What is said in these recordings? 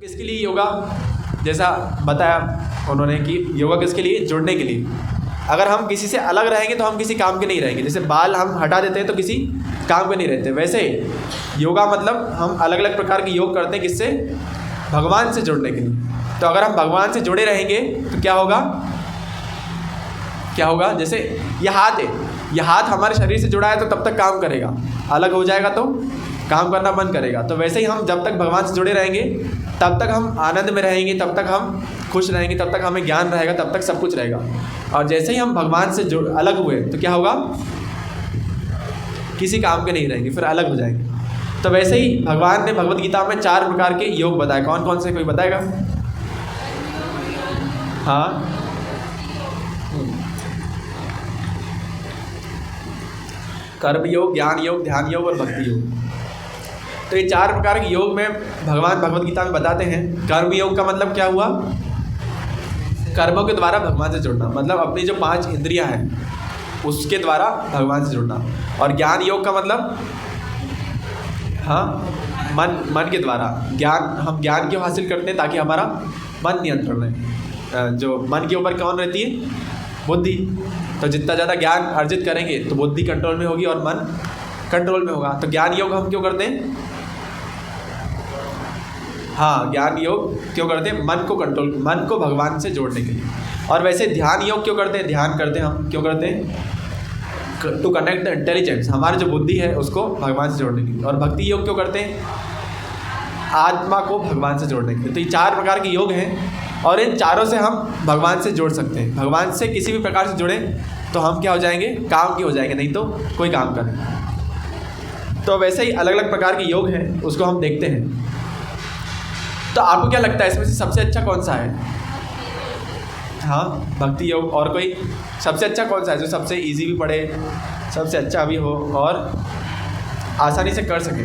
किसके लिए योगा, जैसा बताया उन्होंने कि योगा किसके लिए, जुड़ने के लिए। अगर हम किसी से अलग रहेंगे तो हम किसी काम के नहीं रहेंगे। जैसे बाल हम हटा देते हैं तो किसी काम के नहीं रहते, वैसे योगा मतलब हम अलग अलग प्रकार के योग करते हैं किससे, भगवान से जुड़ने के लिए। तो अगर हम भगवान से जुड़े रहेंगे तो क्या होगा, क्या होगा, जैसे ये हाथ है, ये हाथ हमारे शरीर से जुड़ा है तो तब तक काम करेगा, अलग हो जाएगा तो काम करना बंद करेगा। तो वैसे ही हम जब तक भगवान से जुड़े रहेंगे तब तक हम आनंद में रहेंगे, तब तक हम खुश रहेंगे, तब तक हमें ज्ञान रहेगा, तब तक सब कुछ रहेगा। और जैसे ही हम भगवान से अलग हुए तो क्या होगा, किसी काम के नहीं रहेंगे, फिर अलग हो जाएंगे। तो वैसे ही भगवान ने भगवत गीता में 4 प्रकार के योग बताए। कौन कौन से, कोई बताएगा? हाँ, कर्म योग, ज्ञान योग, ध्यान योग और भक्ति योग। तो ये 4 प्रकार के योग में भगवान भगवत गीता में बताते हैं। कर्म योग का मतलब क्या हुआ, कर्मों के द्वारा भगवान से जुड़ना, मतलब अपनी जो 5 इंद्रियां हैं उसके द्वारा भगवान से जुड़ना। और ज्ञान योग का मतलब हाँ, मन के द्वारा ज्ञान, हम ज्ञान क्यों हासिल करते हैं, ताकि हमारा मन नियंत्रण रहे। जो मन के ऊपर कौन रहती है, बुद्धि। तो जितना ज़्यादा ज्ञान अर्जित करेंगे तो बुद्धि कंट्रोल में होगी और मन कंट्रोल में होगा। तो ज्ञान योग हम क्यों करते हैं, हाँ, ज्ञान योग क्यों करते हैं, मन को कंट्रोल, मन को भगवान से जोड़ने के लिए। और वैसे ध्यान योग क्यों करते हैं, ध्यान करते हैं हम क्यों करते हैं, टू कनेक्ट द इंटेलिजेंस, हमारी जो बुद्धि है उसको भगवान से जोड़ने के लिए। और भक्ति योग क्यों करते हैं, आत्मा को भगवान से जोड़ने के लिए। तो ये 4 प्रकार के योग हैं और इन चारों से हम भगवान से जोड़ सकते हैं। भगवान से किसी भी प्रकार से जुड़े तो हम क्या हो जाएंगे, काम के हो जाएंगे, नहीं तो कोई काम करें। तो वैसे ही अलग अलग प्रकार के योग हैं, उसको हम देखते हैं। तो आपको क्या लगता है इसमें से सबसे अच्छा कौन सा है? हाँ, भक्ति योग। और कोई सबसे अच्छा कौन सा है जो सबसे इजी भी पड़े, सबसे अच्छा भी हो और आसानी से कर सके?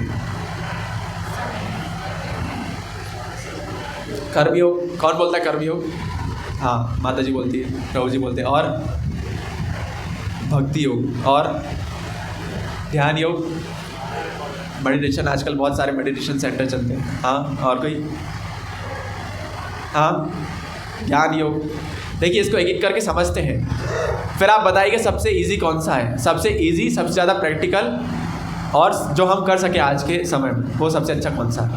कर्मयोग। कौन बोलता है कर्मयोग? हाँ, माता जी बोलती है, प्रभु जी बोलते हैं। और भक्ति योग और ध्यान योग, मेडिटेशन। आजकल बहुत सारे मेडिटेशन सेंटर चलते हैं। हाँ, और कोई? हाँ, ज्ञान योग। देखिए, इसको एक एक करके समझते हैं, फिर आप बताइए सबसे इजी कौन सा है, सबसे इजी, सबसे ज़्यादा प्रैक्टिकल और जो हम कर सके आज के समय में, वो सबसे अच्छा कौन सा है।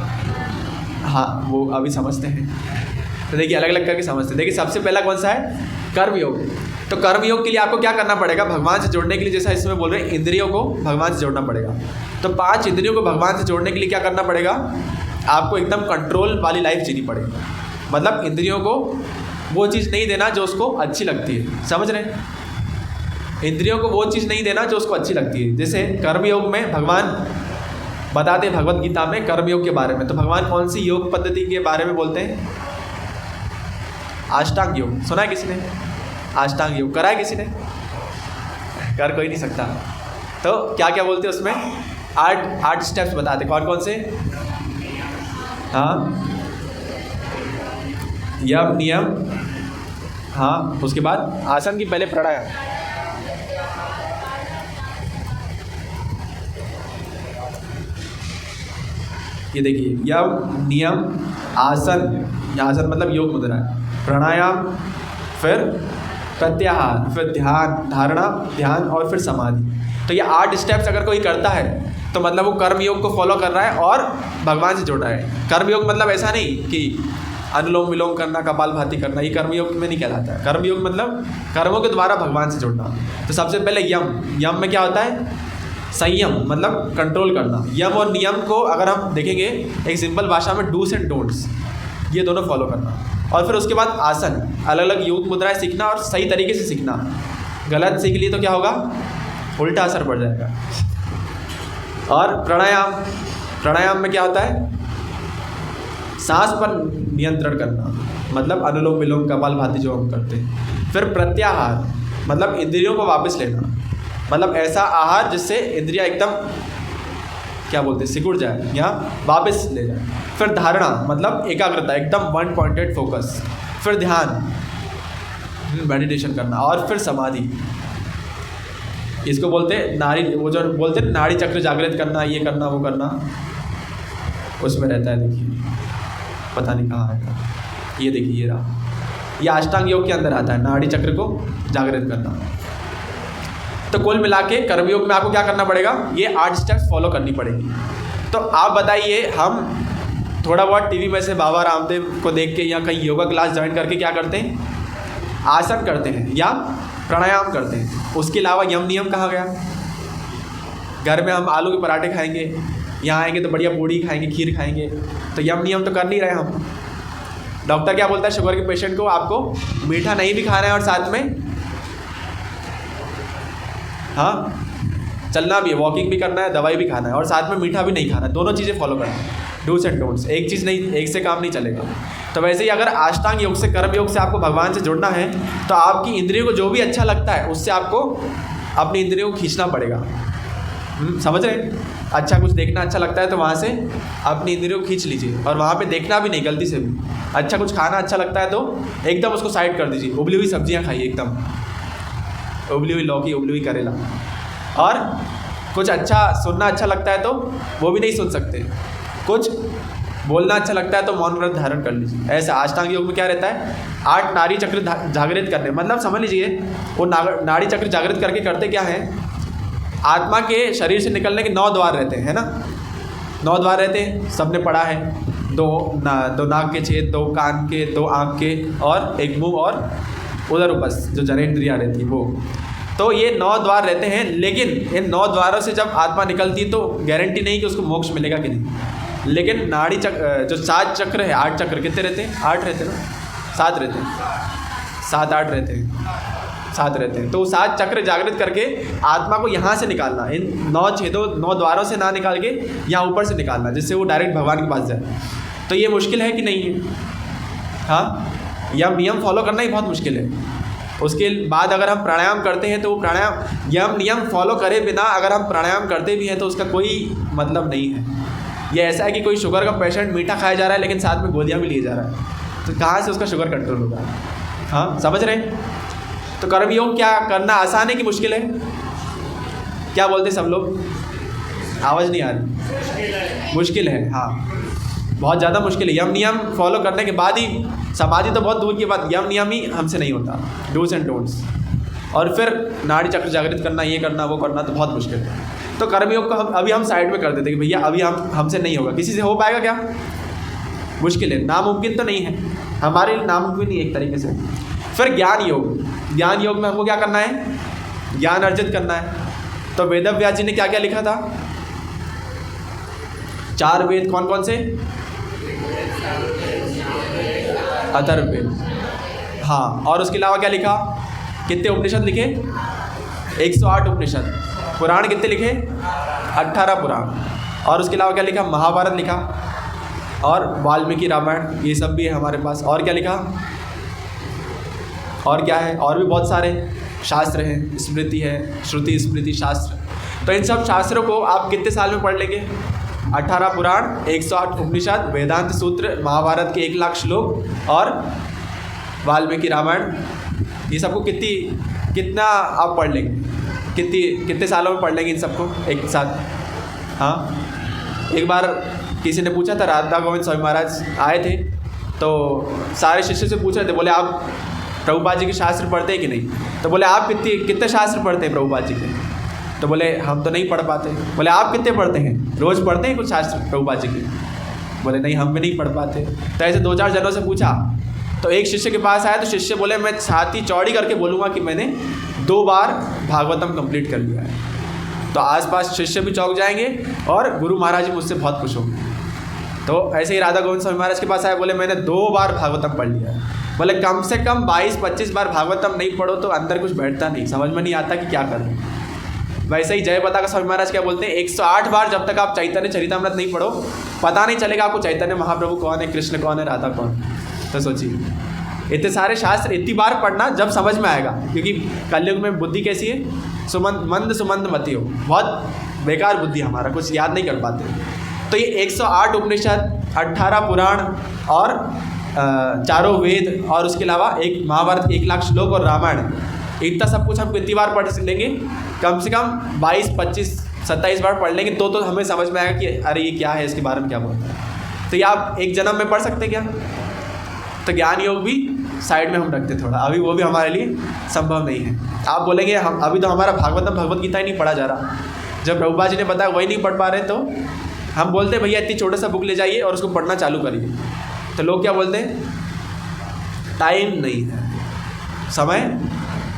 हाँ, वो अभी समझते हैं। तो देखिए, अलग अलग करके समझते हैं। देखिए, सबसे पहला कौन सा है, कर्म योग। तो कर्म योग के लिए आपको क्या करना पड़ेगा, भगवान से जोड़ने के लिए, जैसा इसमें बोल रहे हैं, इंद्रियों को भगवान से जोड़ना पड़ेगा। तो 5 इंद्रियों को भगवान से जोड़ने के लिए क्या करना पड़ेगा, आपको एकदम कंट्रोल वाली लाइफ जीनी पड़ेगी। मतलब इंद्रियों को वो चीज़ नहीं देना जो उसको अच्छी लगती है, समझ रहे हैं? इंद्रियों को वो चीज़ नहीं देना जो उसको अच्छी लगती है। जैसे कर्मयोग में भगवान बताते हैं भगवत गीता में कर्मयोग के बारे में। तो भगवान कौन सी योग पद्धति के बारे में बोलते हैं, अष्टांग योग। सुना है किसी ने? अष्टांग योग करा है किसी ने? कर कोई नहीं सकता। तो क्या क्या बोलते हैं उसमें, 8 स्टेप्स बताते। कौन कौन से? हाँ, यम, नियम, हाँ, उसके बाद आसन की पहले प्राणायाम। ये देखिए, यम, नियम, आसन, आसन मतलब योग मुद्रा, प्राणायाम, फिर प्रत्याहार, फिर ध्यान, धारणा, ध्यान और फिर समाधि। तो ये 8 स्टेप्स अगर कोई करता है तो मतलब वो कर्म योग को फॉलो कर रहा है और भगवान से जुड़ रहा है। कर्म योग मतलब ऐसा नहीं कि अनुलोम विलोम करना, कपालभाति करना, ये कर्मयोग में नहीं कहलाता है। कर्मयोग मतलब कर्मों के द्वारा भगवान से जुड़ना। तो सबसे पहले यम। यम में क्या होता है, संयम, मतलब कंट्रोल करना। यम और नियम को अगर हम देखेंगे एक सिंपल भाषा में, डूस एंड डोंट्स, ये दोनों फॉलो करना। और फिर उसके बाद आसन, अलग अलग योग मुद्राएं सीखना और सही तरीके से सीखना। गलत सीख लिए तो क्या होगा, उल्टा असर पड़ जाएगा। और प्राणायाम, प्राणायाम में क्या होता है, सांस पर नियंत्रण करना, मतलब अनुलोम विलोम, कपालभाति जो हम करते हैं। फिर प्रत्याहार, मतलब इंद्रियों को वापस लेना, मतलब ऐसा आहार जिससे इंद्रियां एकदम क्या बोलते हैं, सिकुड़ जाए या वापस ले जाए। फिर धारणा, मतलब एकाग्रता, एकदम 1 पॉइंटेड फोकस। फिर ध्यान, मेडिटेशन करना। और फिर समाधि, इसको बोलते हैं नाड़ी, वो जो बोलते हैं नाड़ी चक्र जागृत करना, ये करना वो करना, उसमें रहता है। देखिए, पता नहीं कहाँ आएगा, ये देखिए ये रहा, ये अष्टांग योग के अंदर आता है, नाड़ी चक्र को जागृत करना। तो कुल मिला के कर्मयोग में आपको क्या करना पड़ेगा, ये 8 स्टेप्स फॉलो करनी पड़ेगी। तो आप बताइए, हम थोड़ा बहुत टीवी में से बाबा रामदेव को देख के या कहीं योगा क्लास ज्वाइन करके क्या करते हैं, आसन करते हैं या प्राणायाम करते हैं, उसके अलावा यम नियम कहाँ गया? घर में हम आलू के पराठे खाएंगे, यहाँ आएंगे तो बढ़िया पूड़ी खाएंगे, खीर खाएंगे, तो यम नियम तो कर नहीं रहे हम। डॉक्टर क्या बोलता है शुगर के पेशेंट को, आपको मीठा नहीं भी खाना है और साथ में हाँ चलना भी है, वॉकिंग भी करना है, दवाई भी खाना है और साथ में मीठा भी नहीं खाना है, दोनों चीज़ें फॉलो करना है, डूज एंड डोंट्स। एक चीज़ नहीं, एक से काम नहीं चलेगा। तो वैसे ही अगर अष्टांग योग से, कर्म योग से आपको भगवान से जुड़ना है तो आपकी इंद्रियों को जो भी अच्छा लगता है उससे आपको अपनी इंद्रियों को खींचना पड़ेगा। समझ रहे हैं? अच्छा कुछ देखना अच्छा लगता है तो वहाँ से अपनी इंद्रियों को खींच लीजिए, और वहाँ पे देखना भी नहीं गलती से भी। अच्छा कुछ खाना अच्छा लगता है तो एकदम उसको साइड कर दीजिए, उबली हुई सब्जियाँ खाइए, एकदम उबली हुई लौकी, उबली हुई करेला। और कुछ अच्छा सुनना अच्छा लगता है तो वो भी नहीं सुन सकते, कुछ बोलना अच्छा लगता है तो मौन व्रत धारण कर लीजिए। ऐसा अष्टांग योग में क्या रहता है, 8 नाड़ी चक्र जागृत करने, मतलब समझ लीजिए वो नाड़ी चक्र जागृत करके करते क्या है, आत्मा के शरीर से निकलने के 9 द्वार रहते हैं, है ना, 9 द्वार रहते हैं, सबने पढ़ा है। 2 नाक के छेद, 2 कान के, 2 आँख के और 1 मुंह और उधर बस जो जनेंद्रियाँ रहती है वो। तो ये 9 द्वार रहते हैं, लेकिन इन 9 द्वारों से जब आत्मा निकलती है तो गारंटी नहीं कि उसको मोक्ष मिलेगा कि नहीं। लेकिन नाड़ी चक्र जो 7 चक्र है, 8 चक्र कितने रहते हैं, 8 रहते हैं ना, 7 रहते हैं, 7-8 रहते हैं, 7 रहते हैं। तो 7 चक्र जागृत करके आत्मा को यहाँ से निकालना, इन 9 छेदों 9 द्वारों से ना निकाल के यहाँ ऊपर से निकालना, जिससे वो डायरेक्ट भगवान के पास जाए। तो ये मुश्किल है कि नहीं है? हाँ, यह नियम फॉलो करना ही बहुत मुश्किल है। उसके बाद अगर हम प्राणायाम करते हैं तो वो प्राणायाम यम नियम फॉलो करे बिना अगर हम प्राणायाम करते भी हैं तो उसका कोई मतलब नहीं है। ये ऐसा है कि कोई शुगर का पेशेंट मीठा खाया जा रहा है लेकिन साथ में गोलियां भी लिए जा रहा है, तो कहाँ से उसका शुगर कंट्रोल होगा? हाँ, समझ रहे हैं? तो कर्मयोग क्या करना आसान है कि मुश्किल है? क्या बोलते सब लोग? आवाज़ नहीं आ रही। मुश्किल है, हाँ, बहुत ज़्यादा मुश्किल है। यम नियम फॉलो करने के बाद ही, समाधि तो बहुत दूर की बात, यम नियम ही हमसे नहीं होता, डूज एंड डोंट्स। और फिर नाड़ी चक्र जागृत करना, ये करना वो करना, तो बहुत मुश्किल है। तो कर्मयोग को हम साइड में कर देते कि भैया अभी हमसे नहीं होगा। किसी से हो पाएगा क्या? मुश्किल है, नामुमकिन तो नहीं है, हमारे लिए नामुमकिन नहीं एक तरीके से। फिर ज्ञान योग। ज्ञान योग में हमको क्या करना है? ज्ञान अर्जित करना है। तो वेदव्यास जी ने क्या क्या लिखा था? 4 वेद कौन कौन से? अथर्ववेद, हाँ। और उसके अलावा क्या लिखा? कितने उपनिषद लिखे? 108 उपनिषद। पुराण कितने लिखे? 18 पुराण। और उसके अलावा क्या लिखा? महाभारत लिखा और वाल्मीकि रामायण, ये सब भी है हमारे पास। और क्या लिखा? और क्या है? और भी बहुत सारे शास्त्र हैं, स्मृति है, श्रुति स्मृति शास्त्र। तो इन सब शास्त्रों को आप कितने साल में पढ़ लेंगे? 18 पुराण, 108 उपनिषद, वेदांत सूत्र, महाभारत के 1 लाख श्लोक और वाल्मीकि रामायण, ये सबको कितना आप पढ़ लेंगे? कितने सालों में पढ़ लेंगे इन सबको एक साथ? हाँ, एक बार किसी ने पूछा था, राधा गोविंद स्वामी महाराज आए थे तो सारे शिष्य से पूछ रहे थे, बोले आप प्रभुपाद जी के शास्त्र पढ़ते हैं कि नहीं? तो बोले आप कितने शास्त्र पढ़ते हैं प्रभुपाद जी के? तो बोले हम तो नहीं पढ़ पाते। बोले आप कितने पढ़ते हैं? रोज़ पढ़ते हैं कुछ शास्त्र प्रभुपाद जी के? बोले नहीं, हम भी नहीं पढ़ पाते। तो ऐसे 2-4 जनों से पूछा तो एक शिष्य के पास आया तो शिष्य बोले मैं छाती चौड़ी करके बोलूँगा कि मैंने 2 बार भागवतम कंप्लीट कर लिया है। तो आसपास शिष्य भी चौंक जाएंगे और गुरु महाराज जी मुझसे बहुत खुश होंगे। तो ऐसे ही राधा गोविंद स्वामी महाराज के पास आया, बोले मैंने 2 बार भागवतम पढ़ लिया है। बोले कम से कम 22-25 बार भागवतम नहीं पढ़ो तो अंदर कुछ बैठता नहीं, समझ में नहीं आता कि क्या करूँ। वैसे ही जय बता का स्वामी महाराज क्या बोलते हैं, 108 बार जब तक आप चैतन्य चरितामृत नहीं पढ़ो पता नहीं चलेगा आपको चैतन्य महाप्रभु कौन है, कृष्ण कौन है, राधा कौन। तो सोचिए इतने सारे शास्त्र इतनी बार पढ़ना जब समझ में आएगा, क्योंकि कलयुग में बुद्धि कैसी है? मंद सुमंद मती हो, बहुत बेकार बुद्धि, हमारा कुछ याद नहीं कर पाते। तो ये 108 उपनिषद, 18 पुराण और 4 वेद और उसके अलावा एक महाभारत 1 लाख श्लोक और रामायण, इतना सब कुछ हम कितनी बार पढ़ लेंगे? कम से कम 22, 25, 27 बार पढ़ लेंगे तो हमें समझ में आएगा कि अरे ये क्या है, इसके बारे में क्या बोलता है। तो ये आप एक जन्म में पढ़ सकते क्या? तो ज्ञान योग भी साइड में हम रखते थोड़ा, अभी वो भी हमारे लिए संभव नहीं है। आप बोलेंगे हम अभी तो हमारा भागवतम भगवत गीता ही नहीं पढ़ा जा रहा, जब प्रभुपाद जी ने बताया वही नहीं पढ़ पा रहे, तो हम बोलते भैया इतनी छोटा सा बुक ले जाइए और उसको पढ़ना चालू करिए। तो लोग क्या बोलते हैं? टाइम नहीं है, समय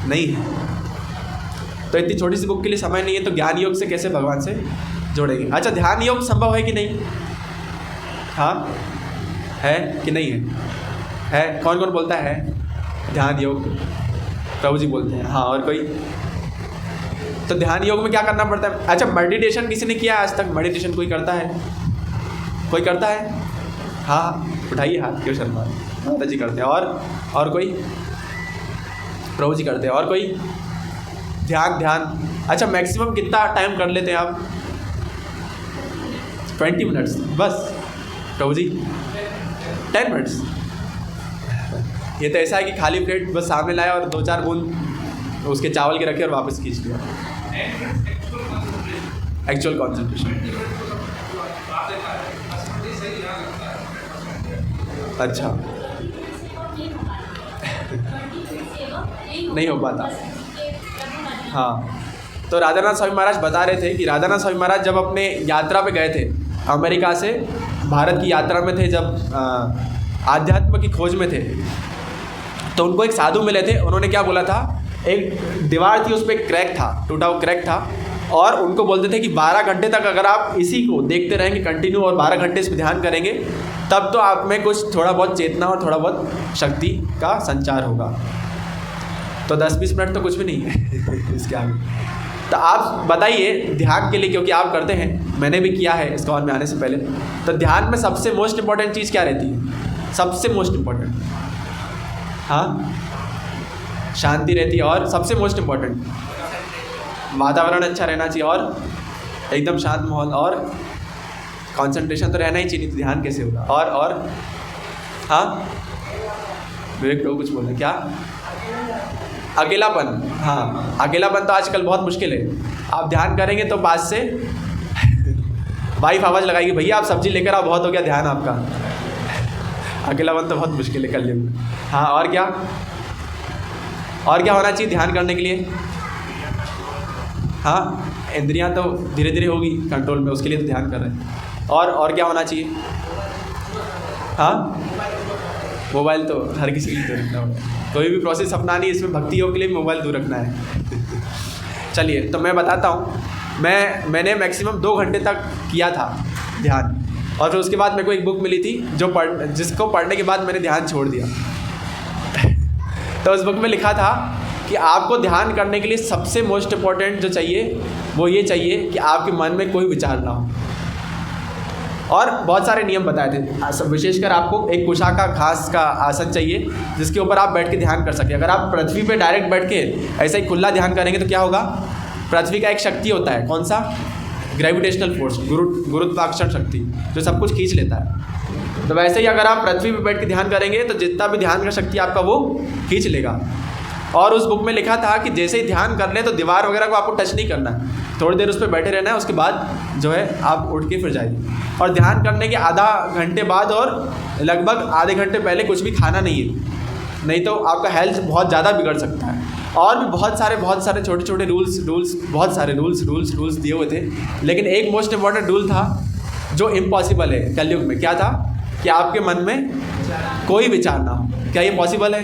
नहीं है। तो इतनी छोटी सी बुक के लिए समय नहीं है, तो ज्ञान योग से कैसे भगवान से जोड़ेंगे? अच्छा, ध्यान योग संभव है कि नहीं? हाँ है कि नहीं है? है। कौन कौन बोलता है ध्यान योग? प्रभु जी बोलते हैं। हाँ, और कोई? तो ध्यान योग में क्या करना पड़ता है? अच्छा, मेडिटेशन किसी ने किया आज तक? मेडिटेशन कोई करता है? कोई करता है? हाँ, उठाइए हाथ, क्यों शर्मा? माता जी करते हैं। और कोई? प्रभु जी करते हैं। और कोई? ध्यान। अच्छा, मैक्सिमम कितना टाइम कर लेते हैं आप? 20 मिनट्स बस। प्रभु जी 10 मिनट्स। ये तो ऐसा है कि खाली प्लेट बस सामने लाया और 2-4 बूंद उसके चावल के रखे और वापस खींच लिया। Actual concentration. अच्छा, नहीं हो पाता। हाँ, तो राधानाथ स्वामी महाराज बता रहे थे कि राधानाथ स्वामी महाराज जब अपने यात्रा पे गए थे, अमेरिका से भारत की यात्रा में थे, जब आध्यात्म की खोज में थे, तो उनको एक साधु मिले थे। उन्होंने क्या बोला था? एक दीवार थी, उस पर क्रैक था, टूटा हुआ क्रैक था, और उनको बोलते थे कि 12 घंटे तक अगर आप इसी को देखते रहेंगे कंटिन्यू और 12 घंटे इस पर ध्यान करेंगे, तब तो आप में कुछ थोड़ा बहुत चेतना और थोड़ा बहुत शक्ति का संचार होगा। तो 10-20 मिनट तो कुछ भी नहीं है इसके आगे। तो आप बताइए ध्यान के लिए, क्योंकि आप करते हैं, मैंने भी किया है इस्कॉन में आने से पहले, तो ध्यान में सबसे मोस्ट इम्पॉर्टेंट चीज़ क्या रहती है? सबसे मोस्ट इम्पॉर्टेंट? हाँ, शांति रहती है। और सबसे मोस्ट इम्पॉर्टेंट वातावरण अच्छा रहना चाहिए, और एकदम शांत माहौल, और कंसंट्रेशन तो रहना ही चाहिए, तो ध्यान कैसे होगा? और हाँ, विवेक प्रभु कुछ बोले क्या? अकेलापन। हाँ, अकेलापन तो आजकल बहुत मुश्किल है। आप ध्यान करेंगे तो पास से वाइफ आवाज़ लगाएगी, भैया आप सब्जी लेकर आओ, बहुत हो गया ध्यान आपका। अकेलापन तो बहुत मुश्किल है कलयुग में। हाँ, और क्या होना चाहिए ध्यान करने के लिए? हाँ, इंद्रियां तो धीरे धीरे होगी कंट्रोल में, उसके लिए तो ध्यान कर रहे हैं। और क्या होना चाहिए? हाँ, मोबाइल तो हर किसी के लिए दूर रखना होगा। कोई भी प्रोसेस अपनानी है, इसमें भक्ति योग के लिए मोबाइल दूर रखना है। चलिए, तो मैं बताता हूँ। मैंने मैक्सिमम 2 घंटे तक किया था ध्यान, और फिर उसके बाद मेरे को एक बुक मिली थी जिसको पढ़ने के बाद मैंने ध्यान छोड़ दिया। तो उस बुक में लिखा था कि आपको ध्यान करने के लिए सबसे मोस्ट इम्पॉर्टेंट जो चाहिए वो ये चाहिए कि आपके मन में कोई विचार ना हो। और बहुत सारे नियम बताए थे, विशेषकर आपको एक कुशाका घास का आसन चाहिए जिसके ऊपर आप बैठ के ध्यान कर सकें। अगर आप पृथ्वी पे डायरेक्ट बैठ के ऐसा ही खुला ध्यान करेंगे तो क्या होगा? पृथ्वी का एक शक्ति होता है, कौन सा? ग्रेविटेशनल फोर्स, गुरुत्वाकर्षण शक्ति, जो सब कुछ खींच लेता है। तो वैसे ही अगर आप पृथ्वी पे बैठ के ध्यान करेंगे तो जितना भी ध्यान का शक्ति आपका वो खींच लेगा। और उस बुक में लिखा था कि जैसे ही ध्यान कर लें तो दीवार वगैरह को आपको टच नहीं करना है, थोड़ी देर उस पर बैठे रहना है, उसके बाद जो है आप उठ के फिर जाइए। और ध्यान करने के आधा घंटे बाद और लगभग आधे घंटे पहले कुछ भी खाना नहीं है, नहीं तो आपका हेल्थ बहुत ज़्यादा बिगड़ सकता है। और भी बहुत सारे छोटे छोटे रूल्स बहुत सारे रूल्स दिए हुए थे, लेकिन एक मोस्ट इम्पॉर्टेंट रूल था जो इम्पॉसिबल है कलयुग में। क्या था? कि आपके मन में कोई विचार ना हो। क्या ये पॉसिबल है?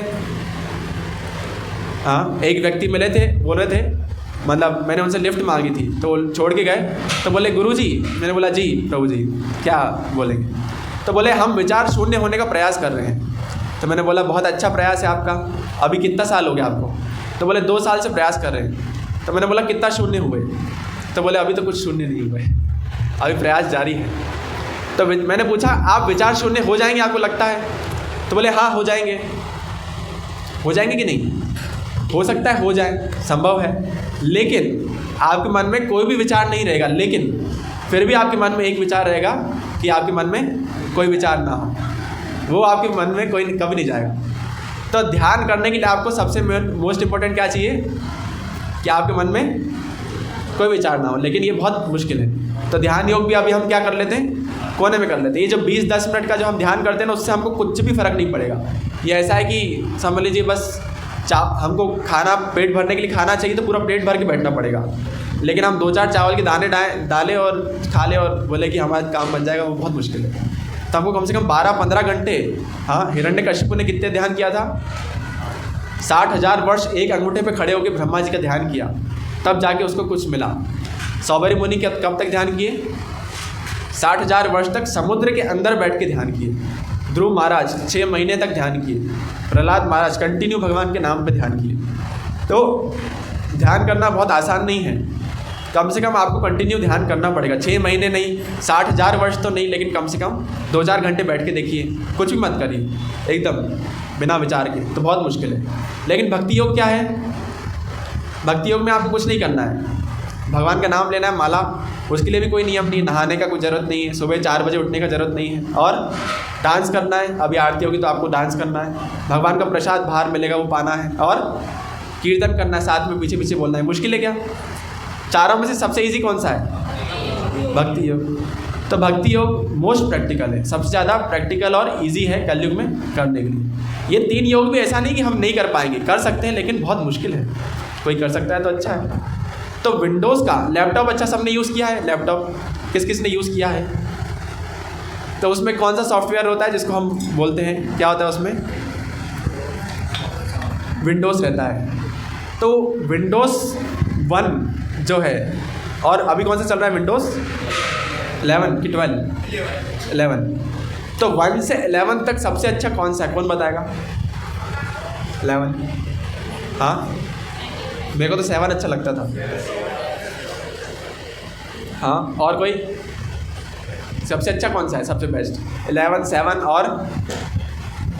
हाँ, एक व्यक्ति मिले थे, बोल रहे थे, मतलब मैंने उनसे लिफ्ट मांगी थी तो छोड़ के गए, तो बोले गुरुजी। मैंने बोला जी प्रभु जी क्या बोलेंगे? तो बोले हम विचार शून्य होने का प्रयास कर रहे हैं। तो मैंने बोला बहुत अच्छा प्रयास है आपका, अभी कितना साल हो गया आपको? तो बोले 2 साल से प्रयास कर रहे हैं। तो मैंने बोला कितना शून्य हुए? तो बोले अभी तो कुछ शून्य नहीं हुए, अभी प्रयास जारी है। तो मैंने पूछा आप विचार शून्य हो जाएंगे आपको लगता है? तो बोले हाँ हो जाएंगे। हो जाएंगे कि नहीं? हो सकता है हो जाए, संभव है, लेकिन आपके मन में कोई भी विचार नहीं रहेगा। लेकिन फिर भी आपके मन में एक विचार रहेगा कि आपके मन में कोई विचार ना हो, वो आपके मन में कोई कभी नहीं जाएगा। तो ध्यान करने के लिए आपको सबसे मोस्ट इम्पोर्टेंट क्या चाहिए? कि आपके मन में कोई विचार ना हो, लेकिन ये बहुत मुश्किल है। तो ध्यान योग भी अभी हम क्या कर लेते हैं, कोने में कर लेते हैं। ये जो 20-10 मिनट का जो हम ध्यान करते हैं ना, उससे हमको कुछ भी फ़र्क नहीं पड़ेगा। ये ऐसा है कि समझ लीजिए बस हमको खाना पेट भरने के लिए खाना चाहिए तो पूरा पेट भर के बैठना पड़ेगा, लेकिन हम 2-4 चावल के दाने डालें और खा लें और बोले कि हमारा काम बन जाएगा, वो बहुत मुश्किल है। तो हमको कम से कम 12-15 घंटे, हाँ, हिरण्यकशिपु ने कितने ध्यान किया था? 60,000 वर्ष एक अंगूठे पे खड़े होकर ब्रह्मा जी का ध्यान किया, तब जाके उसको कुछ मिला। सौबरी मुनि कब तक ध्यान किए? 60,000 वर्ष तक समुद्र के अंदर बैठ के ध्यान किए। ध्रुव महाराज 6 महीने तक ध्यान किए। प्रहलाद महाराज कंटिन्यू भगवान के नाम पे ध्यान किए। तो ध्यान करना बहुत आसान नहीं है, कम से कम आपको कंटिन्यू ध्यान करना पड़ेगा। 6 महीने नहीं, 60,000 वर्ष तो नहीं, लेकिन कम से कम 2-4 घंटे बैठ के देखिए, कुछ भी मत करिए, एकदम बिना विचार के, तो बहुत मुश्किल है। लेकिन भक्ति योग क्या है? भक्ति योग में आपको कुछ नहीं करना है, भगवान का नाम लेना है, माला, उसके लिए भी कोई नियम नहीं, नहाने का कोई ज़रूरत नहीं है, सुबह 4 बजे उठने का ज़रूरत नहीं है, और डांस करना है। अभी आरती होगी तो आपको डांस करना है, भगवान का प्रसाद बाहर मिलेगा वो पाना है, और कीर्तन करना है, साथ में पीछे पीछे बोलना है। मुश्किल है क्या? चारों में से सबसे ईजी कौन सा है? भक्ति योग। तो भक्ति योग मोस्ट प्रैक्टिकल है, सबसे ज़्यादा प्रैक्टिकल और ईजी है कलयुग में करने के लिए। ये 3 योग भी ऐसा नहीं कि हम नहीं कर पाएंगे, कर सकते हैं, लेकिन बहुत मुश्किल है। कोई कर सकता है तो अच्छा है। तो विंडोज़ का लैपटॉप अच्छा सबने यूज़ किया है? लैपटॉप किस किस ने यूज़ किया है? तो उसमें कौन सा सॉफ्टवेयर होता है जिसको हम बोलते हैं, क्या होता है उसमें? विंडोज़ रहता है। तो विंडोज़ 1 जो है, और अभी कौन सा चल रहा है? विंडोज़ 11 कि 12? 11। तो 1 से 11 तक सबसे अच्छा कौन सा है? कौन बताएगा? 11। हाँ, मेरे को तो 7 अच्छा लगता था। हाँ, और कोई? सबसे अच्छा कौन सा है? सबसे बेस्ट 11, 7 और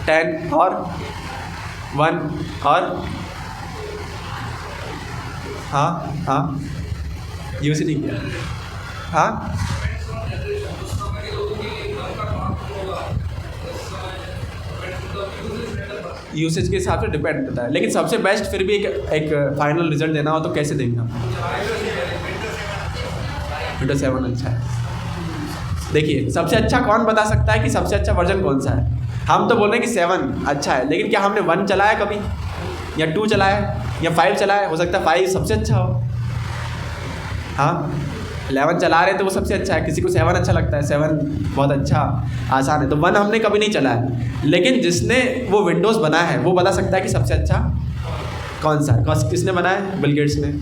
10 और 1 और हाँ यूज़ नहीं किया। हाँ, यूसेज के हिसाब से डिपेंड करता है, लेकिन सबसे बेस्ट फिर भी एक फाइनल रिजल्ट देना हो तो कैसे देंगे? विंडोज 7 अच्छा है। देखिए, सबसे अच्छा कौन बता सकता है कि सबसे अच्छा वर्जन कौन सा है? हम तो बोल रहे हैं कि 7 अच्छा है, लेकिन क्या हमने 1 चलाया कभी, या 2 चलाया, या 5 चलाया? हो सकता है 5 सबसे अच्छा हो। हाँ, 11 चला रहे तो वो सबसे अच्छा है, किसी को 7 अच्छा लगता है, 7 बहुत अच्छा आसान है। तो 1 हमने कभी नहीं चलाया, लेकिन जिसने वो विंडोज़ बनाया है वो बता सकता है कि सबसे अच्छा कौन सा है। किसने बनाया है? बिल गेट्स ने।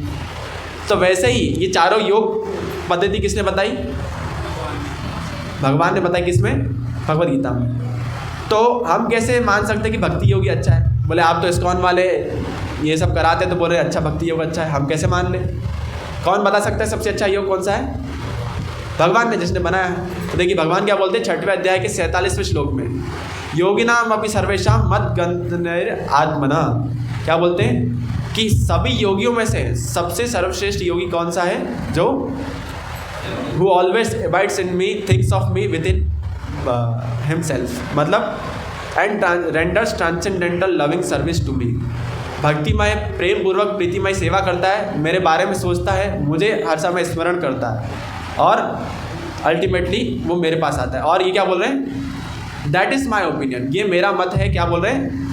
तो वैसे ही ये चारों योग पद्धति किसने बताई? भगवान ने बताई। किसमें? भगवद गीता में। तो हम कैसे मान सकते हैं कि भक्ति योग ही अच्छा है? बोले आप तो इस्कॉन वाले ये सब कराते तो बोल रहे अच्छा भक्ति योग अच्छा है, हम कैसे मान लें? कौन बता सकता है सबसे अच्छा योग कौन सा है? भगवान ने, जिसने बनाया है। तो देखिए भगवान क्या बोलते हैं 6वें अध्याय के 47वें श्लोक में, योगिनाम अपि सर्वेषां मद्गतंर आत्मना। क्या बोलते हैं कि सभी योगियों में से सबसे सर्वश्रेष्ठ योगी कौन सा है? जो who always abides in me, thinks of me within himself, मतलब and renders transcendental loving service to me। भक्तिमय, प्रेम पूर्वक प्रीतिमय सेवा करता है, मेरे बारे में सोचता है, मुझे हर समय स्मरण करता है, और अल्टीमेटली वो मेरे पास आता है। और ये क्या बोल रहे हैं? दैट इज़ माई ओपिनियन, ये मेरा मत है। क्या बोल रहे हैं?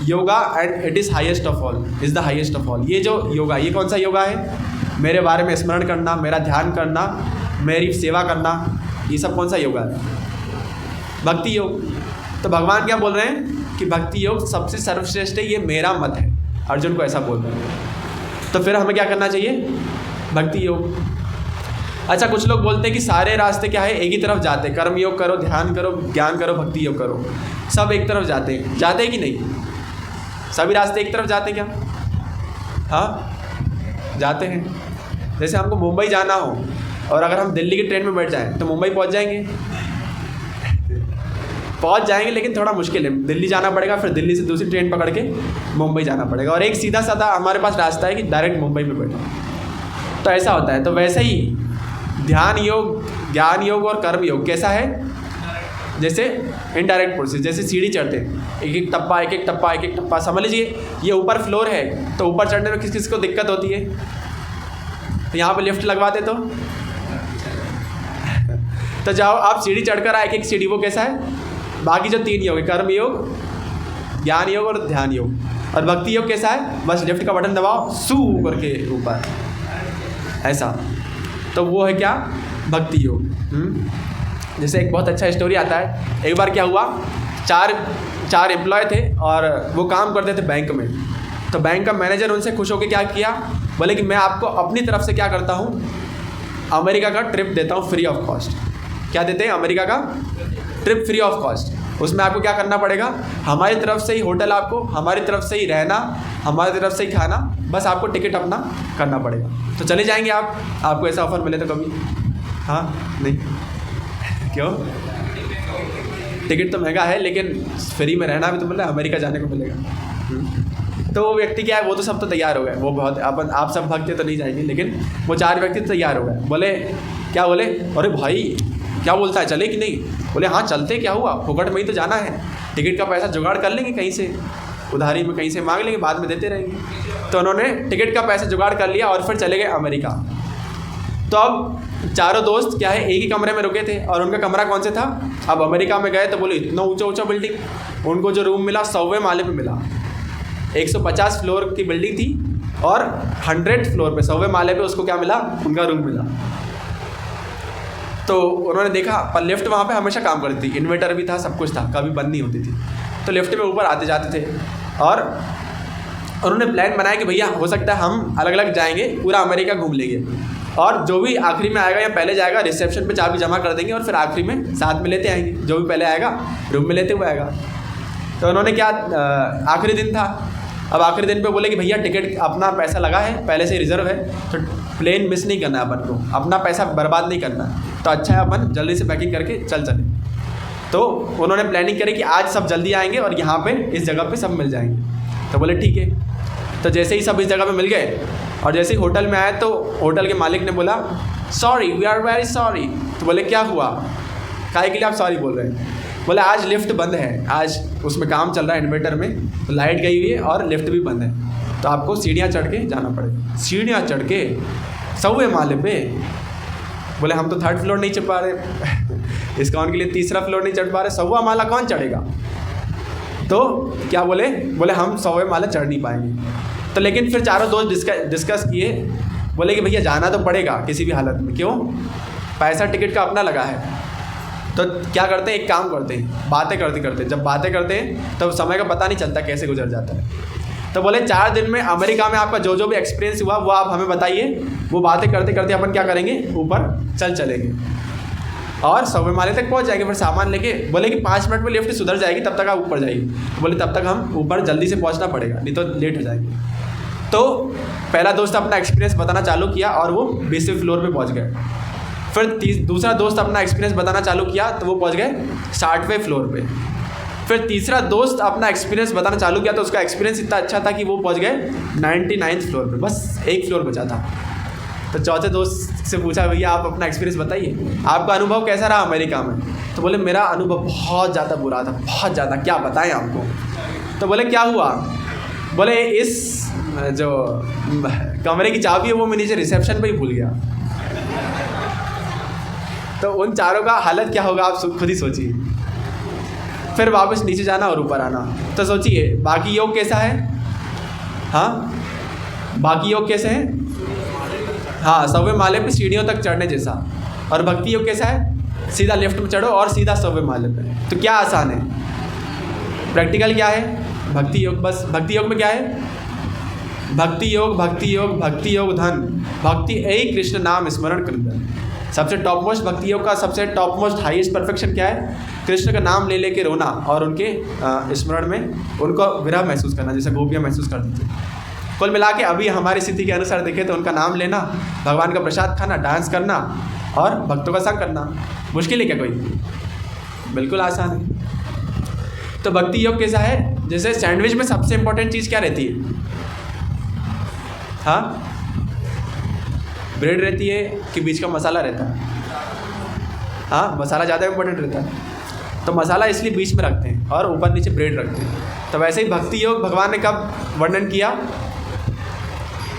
Yoga and it is highest of all, is the highest of all. ये जो योगा, ये कौन सा योगा है? मेरे बारे में स्मरण करना, मेरा ध्यान करना, मेरी सेवा करना, ये सब कौन सा योगा है? भक्ति योग। तो भगवान क्या बोल रहे हैं कि भक्ति योग सबसे सर्वश्रेष्ठ है, ये मेरा मत है। अर्जुन को ऐसा बोल रहे हैं। तो फिर हमें क्या करना चाहिए? भक्ति योग। अच्छा, कुछ लोग बोलते हैं कि सारे रास्ते क्या है? एक ही तरफ जाते हैं, कर्म योग करो, ध्यान करो, ज्ञान करो, भक्ति योग करो, सब एक तरफ जाते हैं। जाते हैं कि नहीं? सभी रास्ते एक तरफ जाते हैं क्या? हाँ, जाते हैं। जैसे हमको मुंबई जाना हो और अगर हम दिल्ली की ट्रेन में बैठ जाएं तो मुंबई पहुंच जाएंगे? पहुंच जाएंगे, लेकिन थोड़ा मुश्किल है। दिल्ली जाना पड़ेगा, फिर दिल्ली से दूसरी ट्रेन पकड़ के मुंबई जाना पड़ेगा, और एक सीधा साधा हमारे पास रास्ता है कि डायरेक्ट मुंबई में बैठो। तो ऐसा होता है। तो वैसे ही ध्यान योग, ज्ञान योग और कर्म योग कैसा है? जैसे इनडायरेक्ट प्रोसेस, जैसे सीढ़ी चढ़ते हैं, एक एक टप्पा, एक एक टप्पा, एक एक टप्पा। समझ लीजिए ये ऊपर फ्लोर है, तो ऊपर चढ़ने में किस किस को दिक्कत होती है? तो यहाँ पे लिफ्ट लगवा दे तो जब आप सीढ़ी चढ़कर आए एक सीढ़ी, वो कैसा है? बाकी जो 3 योग है, कर्म योग, ज्ञान योग और ध्यान योग। और भक्ति योग कैसा है? बस लिफ्ट का बटन दबाओ, सू करके ऊपर, ऐसा। तो वो है क्या? भक्ति योग। जैसे एक बहुत अच्छा स्टोरी आता है। एक बार क्या हुआ, चार एम्प्लॉय थे और वो काम करते थे बैंक में। तो बैंक का मैनेजर उनसे खुश होकर क्या किया, बोले कि मैं आपको अपनी तरफ से क्या करता हूँ, अमेरिका का ट्रिप देता हूँ फ्री ऑफ कॉस्ट। क्या देते हैं? अमेरिका का ट्रिप फ्री ऑफ कॉस्ट। उसमें आपको क्या करना पड़ेगा, हमारी तरफ से ही होटल, आपको हमारी तरफ से ही रहना, हमारी तरफ से ही खाना, बस आपको टिकट अपना करना पड़ेगा। तो चले जाएंगे आप? आपको ऐसा ऑफ़र मिले तो कभी? हाँ, नहीं? क्यों? टिकट तो महंगा है, लेकिन फ्री में रहना भी तो मिल रहा है, अमेरिका जाने को मिलेगा। तो वो व्यक्ति क्या है, वो तो सब तो तैयार हो गए, वो बहुत आप सब भक्त तो नहीं जाएंगे, लेकिन वो 4 व्यक्ति तो तैयार हो गए। बोले क्या? बोले अरे भाई क्या बोलता है, चले कि नहीं? बोले हाँ चलते, क्या हुआ, फोकट में ही तो जाना है, टिकट का पैसा जुगाड़ कर लेंगे कहीं से, उधारी में कहीं से मांग लेंगे, बाद में देते रहेंगे। तो उन्होंने टिकट का पैसा जुगाड़ कर लिया और फिर चले गए अमेरिका। तो अब चारों दोस्त क्या है, एक ही कमरे में रुके थे और उनका कमरा कौन से था? अब अमेरिका में गए तो बोले इतना ऊंचा बिल्डिंग, उनको जो रूम मिला 100वें माले पे मिला। 150 फ्लोर की बिल्डिंग थी और 100 फ्लोर पे 100वें माले पे उसको क्या मिला? उनका रूम मिला। तो उन्होंने देखा, पर लिफ्ट वहाँ पे हमेशा काम करती थी, इन्वर्टर भी था, सब कुछ था, कभी बंद नहीं होती थी। तो लिफ्ट में ऊपर आते जाते थे और उन्होंने प्लान बनाया कि भैया हो सकता है हम अलग अलग जाएंगे, पूरा अमेरिका घूम लेंगे और जो भी आखिरी में आएगा या पहले जाएगा रिसेप्शन पे चाबी जमा कर देंगे और फिर आखिरी में साथ में लेते आएंगे, जो भी पहले आएगा रूम में लेते हुए आएगा। तो उन्होंने क्या, आखिरी दिन था, अब आखिरी दिन पे बोले कि भैया टिकट अपना पैसा लगा है, पहले से रिजर्व है, तो प्लेन मिस नहीं करना है अपन को, अपना पैसा बर्बाद नहीं करना है, तो अच्छा है अपन जल्दी से पैकिंग करके चले। तो उन्होंने प्लानिंग करी कि आज सब जल्दी आएंगे और यहाँ पे इस जगह पे सब मिल जाएंगे। तो बोले ठीक है। तो जैसे ही सब इस जगह पे मिल गए और जैसे ही होटल में आए तो होटल के मालिक ने बोला sorry, we are very sorry. तो बोले क्या हुआ, काहे के लिए आप सॉरी बोल रहे हैं? बोले आज लिफ्ट बंद है, आज उसमें काम चल रहा है इन्वर्टर में, तो लाइट गई हुई है और लिफ्ट भी बंद है, तो आपको सीढ़ियाँ चढ़ के जाना पड़ेगा। सीढ़ियाँ चढ़ के 100वें माले पे? बोले हम तो 3rd फ्लोर नहीं चढ़ पा रहे, इस्कॉन के लिए 3रा फ्लोर नहीं चढ़ पा रहे, 100वां माला कौन चढ़ेगा? तो क्या बोले हम 100वें माला चढ़ नहीं पाएंगे। तो लेकिन फिर चारों दोस्त डिस्कस किए, बोले कि भैया जाना तो पड़ेगा किसी भी हालत में, क्यों? पैसा टिकट का अपना लगा है। तो क्या करते हैं, एक काम करते हैं, बातें करते करते, जब बातें करते हैं तब समय का पता नहीं चलता कैसे गुजर जाता है। तो बोले 4 दिन में अमेरिका में आपका जो भी एक्सपीरियंस हुआ वो आप हमें बताइए, वो बातें करते करते अपन क्या करेंगे, ऊपर चलेंगे और 100वें माले तक पहुंच जाएंगे, फिर सामान लेके। बोले कि 5 मिनट में लिफ्ट सुधर जाएगी, तब तक आप ऊपर जाइए। तो बोले तब तक हम ऊपर जल्दी से पहुंचना पड़ेगा, नहीं तो लेट हो जाएंगे। तो पहला दोस्त अपना एक्सपीरियंस बताना चालू किया और वो 20वें फ्लोर पे पहुंच गए। फिर दूसरा दोस्त अपना एक्सपीरियंस बताना चालू किया तो वो पहुंच गए 60वें फ्लोर पे। फिर तीसरा दोस्त अपना एक्सपीरियंस बताना चालू किया तो उसका एक्सपीरियंस इतना अच्छा था कि वो पहुंच गए 99th फ्लोर पे, बस 1 फ्लोर बचा था। तो चौथे दोस्त से पूछा भैया आप अपना एक्सपीरियंस बताइए, आपका अनुभव कैसा रहा अमेरिका में? तो बोले मेरा अनुभव बहुत ज़्यादा बुरा था, बहुत ज़्यादा, क्या बताएं आपको। तो बोले क्या हुआ? बोले इस जो कमरे की चाबी है वो मैं नीचे रिसेप्शन पे ही भूल गया। तो उन चारों का हालत क्या होगा आप खुद ही सोचिए। फिर वापस नीचे जाना और ऊपर आना। तो सोचिए बाकी योग कैसा है? हाँ, बाकी योग कैसे हैं? हाँ, 100वें माले पे सीढ़ियों तक चढ़ने जैसा। और भक्ति योग कैसा है? सीधा लिफ्ट में चढ़ो और सीधा 100वें माले पे। तो क्या आसान है? प्रैक्टिकल क्या है? भक्ति योग। बस भक्ति योग में क्या है? भक्ति योग, भक्ति योग, भक्ति योग धन, भक्ति एक कृष्ण नाम स्मरण कीर्तन। सबसे टॉप मोस्ट भक्ति योग का सबसे टॉप मोस्ट हाईएस्ट परफेक्शन क्या है? कृष्ण का नाम ले लेके रोना और उनके स्मरण में उनको विरह महसूस करना, जैसे गोपियाँ महसूस करती थी। कुल मिला के अभी हमारी स्थिति के अनुसार देखें तो उनका नाम लेना, भगवान का प्रसाद खाना, डांस करना और भक्तों का संग करना मुश्किल है क्या कोई? बिल्कुल आसान है। तो भक्ति योग कैसा है? जैसे सैंडविच में सबसे इंपॉर्टेंट चीज़ क्या रहती है? हाँ, ब्रेड रहती है कि बीच का मसाला रहता है? हाँ, मसाला ज़्यादा इंपॉर्टेंट रहता है, तो मसाला इसलिए बीच में रखते हैं और ऊपर नीचे ब्रेड रखते हैं। तो वैसे ही भक्ति योग भगवान ने कब वर्णन किया?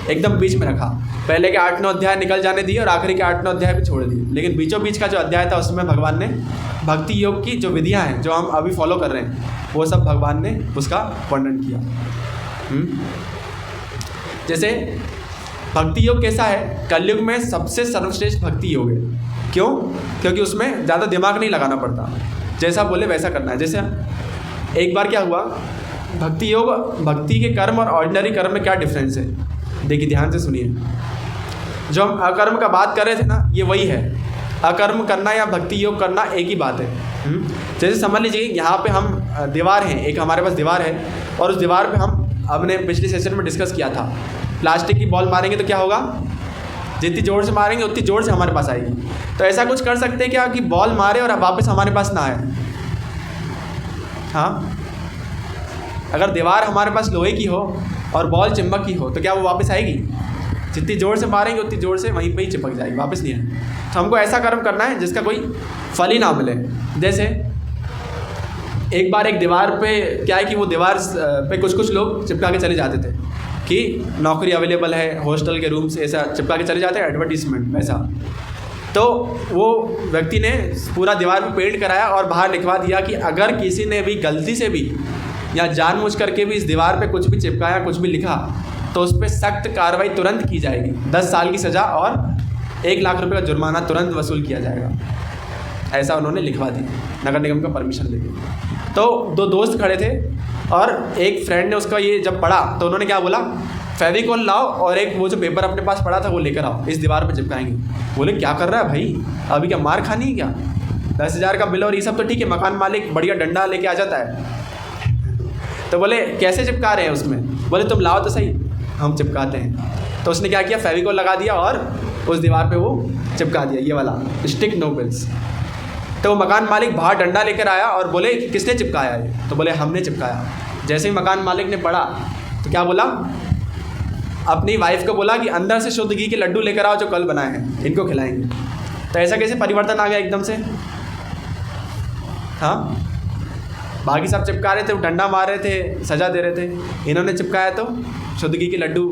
एकदम बीच में रखा। पहले के 8-9 अध्याय निकल जाने दिए और आखिरी के 8-9 अध्याय भी छोड़ दिए, लेकिन बीचों बीच का जो अध्याय था उसमें भगवान ने भक्ति योग की जो विधियाँ हैं जो हम अभी फॉलो कर रहे हैं वो सब भगवान ने उसका वर्णन किया। जैसे भक्ति योग कैसा है, कलयुग में सबसे सर्वश्रेष्ठ भक्ति योग है। क्यों? क्योंकि उसमें ज़्यादा दिमाग नहीं लगाना पड़ता, जैसा बोले वैसा करना है। जैसे एक बार क्या हुआ, भक्ति योग, भक्ति के कर्म और ऑर्डिनरी कर्म में क्या डिफरेंस है, देखिए ध्यान से सुनिए। जो हम अकर्म का बात कर रहे थे ना, ये वही है। अकर्म करना या भक्ति योग करना एक ही बात है। जैसे समझ लीजिए यहाँ पे हम दीवार हैं, एक हमारे पास दीवार है और उस दीवार पे हम अपने पिछले सेशन में डिस्कस किया था, प्लास्टिक की बॉल मारेंगे तो क्या होगा, जितनी जोर से मारेंगे उतनी जोर से हमारे पास आएगी। तो ऐसा कुछ कर सकते हैं क्या कि बॉल मारे और वापस हमारे पास ना आए? हाँ, अगर दीवार हमारे पास लोहे की हो और बॉल चुंबक की हो तो क्या वो वापस आएगी? जितनी ज़ोर से मारेंगे उतनी ज़ोर से वहीं पे ही चिपक जाएगी, वापस नहीं आएगी। तो हमको ऐसा कर्म करना है जिसका कोई फल ही ना मिले। जैसे एक बार एक दीवार पे क्या है कि वो दीवार पे कुछ लोग चिपका के चले जाते थे कि नौकरी अवेलेबल है, हॉस्टल के रूम से ऐसा चिपका के चले जाते हैं, एडवर्टीजमेंट वैसा। तो वो व्यक्ति ने पूरा दीवार पे पेंट कराया और बाहर लिखवा दिया कि अगर किसी ने भी गलती से भी या जानबूझ करके भी इस दीवार पे कुछ भी चिपकाया, कुछ भी लिखा, तो उस पर सख्त कार्रवाई तुरंत की जाएगी, 10 साल की सज़ा और 1 लाख रुपए का जुर्माना तुरंत वसूल किया जाएगा। ऐसा उन्होंने लिखवा दी नगर निगम का परमिशन लेके। तो 2 दोस्त खड़े थे और एक फ्रेंड ने उसका ये जब पढ़ा तो उन्होंने क्या बोला, फेविकॉल लाओ और एक वो जो पेपर अपने पास पड़ा था वो लेकर आओ, इस दीवार पे चिपकाएंगे। बोले क्या कर रहा है भाई, अभी क्या मार खानी है क्या? 10,000 का बिल और ये सब तो ठीक है, मकान मालिक बढ़िया डंडा लेके आ जाता है। तो बोले कैसे चिपका रहे हैं उसमें? बोले तुम लाओ तो सही, हम चिपकाते हैं। तो उसने क्या किया, फेविकॉल लगा दिया और उस दीवार पे वो चिपका दिया, ये वाला स्टिक नो बिल्स। तो वो मकान मालिक बाहर डंडा लेकर आया और बोले किसने चिपकाया ये? तो बोले हमने चिपकाया। जैसे ही मकान मालिक ने पढ़ा तो क्या बोला, अपनी वाइफ को बोला कि अंदर से शुद्ध घी के लड्डू लेकर आओ जो कल बनाए हैं, इनको खिलाएंगे। तो ऐसा कैसे परिवर्तन आ गया एकदम से? हाँ, बाकी सब चिपका रहे थे, वो डंडा मार रहे थे, सज़ा दे रहे थे, इन्होंने चिपकाया तो शुद्ध घी के लड्डू।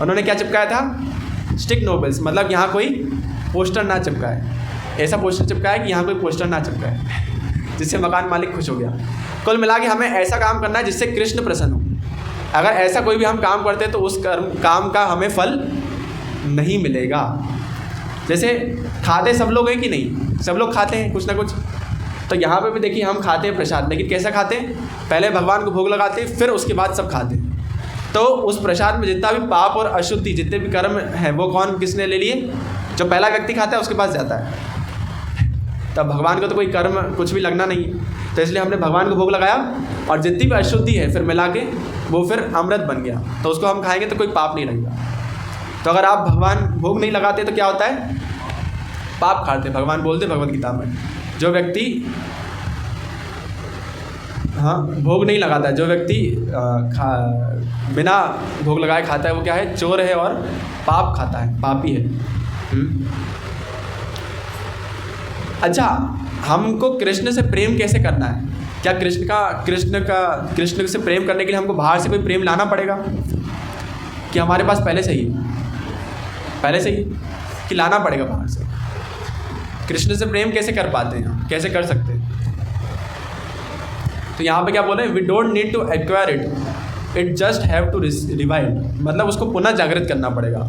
उन्होंने क्या चिपकाया था, स्टिक नोबल्स, मतलब यहाँ कोई पोस्टर ना चिपकाए, ऐसा पोस्टर चिपकाया कि यहाँ कोई पोस्टर ना चिपकाए, जिससे मकान मालिक खुश हो गया। कुल मिला के हमें ऐसा काम करना है जिससे कृष्ण प्रसन्न हो। अगर ऐसा कोई भी हम काम करते हैं तो उस काम का हमें फल नहीं मिलेगा। जैसे खाते सब लोग हैं कि नहीं, सब लोग खाते हैं कुछ ना कुछ। तो यहाँ पे भी देखिए हम खाते हैं प्रसाद, लेकिन कैसा खाते हैं, पहले भगवान को भोग लगाते हैं फिर उसके बाद सब खाते हैं। तो उस प्रसाद में जितना भी पाप और अशुद्धि, जितने भी कर्म हैं, वो कौन किसने ले लिए? जो पहला व्यक्ति खाता है उसके पास जाता है। तब भगवान को तो कोई कर्म कुछ भी लगना नहीं, तो इसलिए हमने भगवान को भोग लगाया और जितनी भी अशुद्धि है फिर मिला के वो फिर अमृत बन गया, तो उसको हम खाएंगे तो कोई पाप नहीं लगेगा। तो अगर आप भगवान भोग नहीं लगाते तो क्या होता है, पाप खाते। भगवान बोलते भगवद गीता में, जो व्यक्ति भोग नहीं लगाता है, जो व्यक्ति बिना भोग लगाए खाता है, वो क्या है, चोर है और पाप खाता है, पापी है। अच्छा, हमको कृष्ण से प्रेम कैसे करना है? क्या कृष्ण से प्रेम करने के लिए हमको बाहर से कोई प्रेम लाना पड़ेगा कि हमारे पास पहले से ही कि लाना पड़ेगा बाहर से? कृष्ण से प्रेम कैसे कर पाते हैं, कैसे कर सकते हैं? तो यहाँ पे क्या बोले, we don't need to acquire it just have to revive, मतलब उसको पुनः जागृत करना पड़ेगा।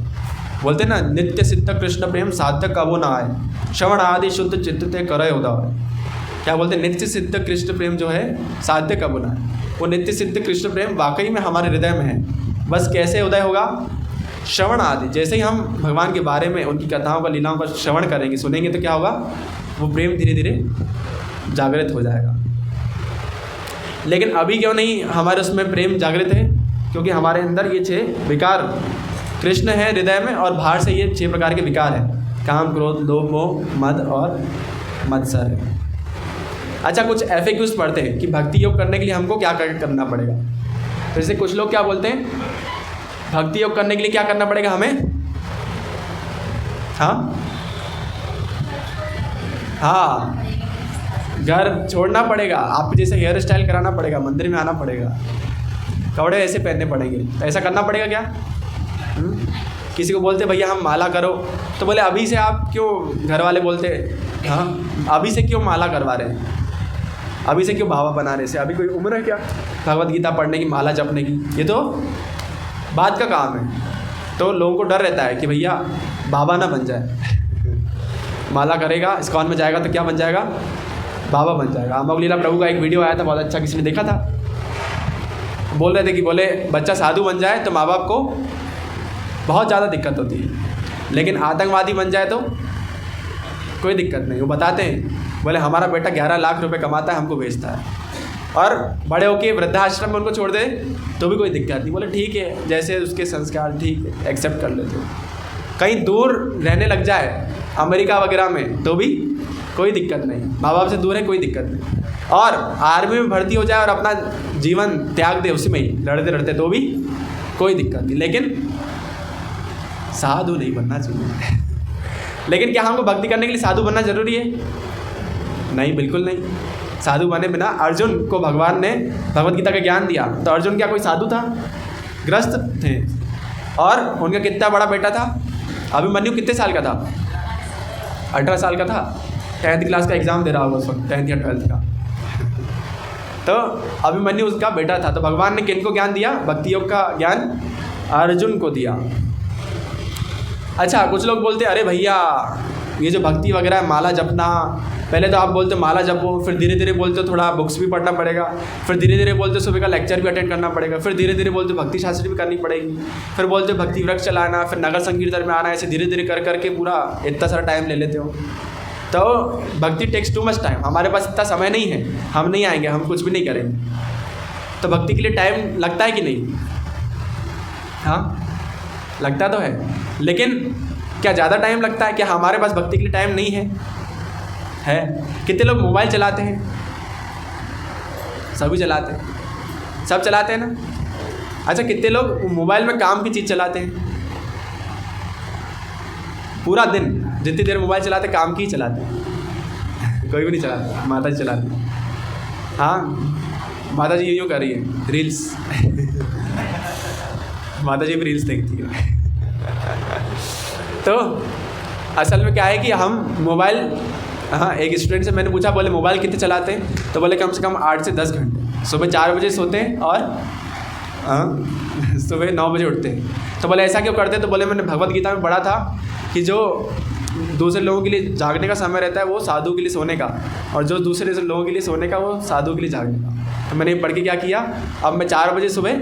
बोलते हैं ना, नित्य सिद्ध कृष्ण प्रेम साधक का वो ना आए, श्रवण आदि शुद्ध चित्त ते करे उदार। क्या बोलते हैं, नित्य सिद्ध कृष्ण प्रेम जो है साध्य का गुना है। वो नित्य सिद्ध कृष्ण प्रेम वाकई में हमारे हृदय में है, बस कैसे उदय होगा, श्रवण आदि। जैसे ही हम भगवान के बारे में, उनकी कथाओं का, लीलाओं का श्रवण करेंगे, सुनेंगे, तो क्या होगा, वो प्रेम धीरे धीरे जागृत हो जाएगा। लेकिन अभी क्यों नहीं हमारे उसमें प्रेम जागृत है? क्योंकि हमारे अंदर ये 6 विकार कृष्ण है हृदय में, और बाहर से ये 6 प्रकार के विकार हैं, काम, क्रोध, लोभ, मोह, मद और मत्सर है। अच्छा, कुछ FAQs पढ़ते हैं कि भक्ति योग करने के लिए हमको क्या करना पड़ेगा। तो जैसे कुछ लोग क्या बोलते हैं, भक्ति योग करने के लिए क्या करना पड़ेगा हमें? हाँ, घर छोड़ना पड़ेगा, आप जैसे हेयर स्टाइल कराना पड़ेगा, मंदिर में आना पड़ेगा, कपड़े ऐसे पहनने पड़ेंगे। तो ऐसा करना पड़ेगा क्या? किसी को बोलते भैया हम माला करो, तो बोले अभी से आप क्यों, घर वाले बोलते हाँ अभी से क्यों माला करवा रहे हैं, अभी से क्यों बाबा बना रहे से, अभी कोई उम्र है क्या भगवत गीता पढ़ने की, माला जपने की, ये तो बाद का काम है। तो लोगों को डर रहता है कि भैया बाबा ना बन जाए, माला करेगा इस्कॉन में जाएगा तो क्या बन जाएगा, बाबा बन जाएगा। अमोघ लीला प्रभु का एक वीडियो आया था बहुत अच्छा, किसी ने देखा था, बोल रहे थे कि बोले बच्चा साधु बन जाए तो माँ बाप को बहुत ज़्यादा दिक्कत होती है, लेकिन आतंकवादी बन जाए तो कोई दिक्कत नहीं। वो बताते हैं बोले हमारा बेटा 11 लाख रुपए कमाता है, हमको भेजता है, और बड़े होके वृद्धाश्रम में उनको छोड़ दे तो भी कोई दिक्कत नहीं। बोले ठीक है, जैसे उसके संस्कार, ठीक है, एक्सेप्ट कर लेते हो। कहीं दूर रहने लग जाए अमेरिका वगैरह में तो भी कोई दिक्कत नहीं, माँ बाप से दूर है कोई दिक्कत नहीं, और आर्मी में भर्ती हो जाए और अपना जीवन त्याग दे उसी में ही लड़ते लड़ते तो भी कोई दिक्कत नहीं, लेकिन साधु नहीं बनना चाहिए। लेकिन क्या हमको भक्ति करने के लिए साधु बनना जरूरी है? नहीं, बिल्कुल नहीं। साधु बने बिना, अर्जुन को भगवान ने भगवत गीता का ज्ञान दिया तो अर्जुन क्या कोई साधु था? ग्रस्त थे, और उनका कितना बड़ा बेटा था अभिमन्यु, कितने साल का था? 18 साल का था, 10th क्लास का एग्ज़ाम दे रहा होगा उस वक्त, 10th या 12th का। तो अभिमन्यु उसका बेटा था, तो भगवान ने किनको ज्ञान दिया? भक्ति योग का ज्ञान अर्जुन को दिया। अच्छा, कुछ लोग बोलते अरे भैया ये जो भक्ति वगैरह है, माला जपना, पहले तो आप बोलते हो माला जपो, फिर धीरे धीरे बोलते हो थोड़ा बुक्स भी पढ़ना पड़ेगा, फिर धीरे धीरे बोलते हो सुबह का लेक्चर भी अटेंड करना पड़ेगा, फिर धीरे धीरे बोलते हो भक्ति शास्त्री भी करनी पड़ेगी, फिर बोलते हो भक्ति वृक्ष चलाना, फिर नगर संकीर्तन में आना, ऐसे धीरे धीरे कर करके पूरा इतना सारा टाइम ले लेते हो। तो भक्ति टेक्स टू मच टाइम, हमारे पास इतना समय नहीं है, हम नहीं आएंगे, हम कुछ भी नहीं करेंगे। तो भक्ति के लिए टाइम लगता है कि नहीं? हाँ, लगता तो है, लेकिन क्या ज़्यादा टाइम लगता है? क्या हमारे पास भक्ति के लिए टाइम नहीं है? कितने लोग मोबाइल चलाते हैं? सभी चलाते हैं, सब चलाते हैं ना। अच्छा, कितने लोग मोबाइल में काम की चीज़ चलाते हैं? पूरा दिन जितनी देर मोबाइल चलाते काम की ही चलाते हैं। कोई भी नहीं चलाता, माता जी चलाती है। हाँ, माता जी यूँ कर रही है रील्स। माता जी भी रील्स देखती है। तो असल में क्या है कि हम मोबाइल, हाँ, एक स्टूडेंट से मैंने पूछा, बोले मोबाइल कितने चलाते हैं? तो बोले कम से कम 8 से 10 घंटे। सुबह 4 बजे सोते हैं और सुबह 9 बजे उठते हैं। तो बोले ऐसा क्यों करते हैं? तो बोले मैंने भगवत गीता में पढ़ा था कि जो दूसरे लोगों के लिए जागने का समय रहता है वो साधु के लिए सोने का, और जो दूसरे लोगों के लिए सोने का वो साधु के लिए जागने का। तो मैंने पढ़ के क्या किया, अब मैं 4 बजे सुबह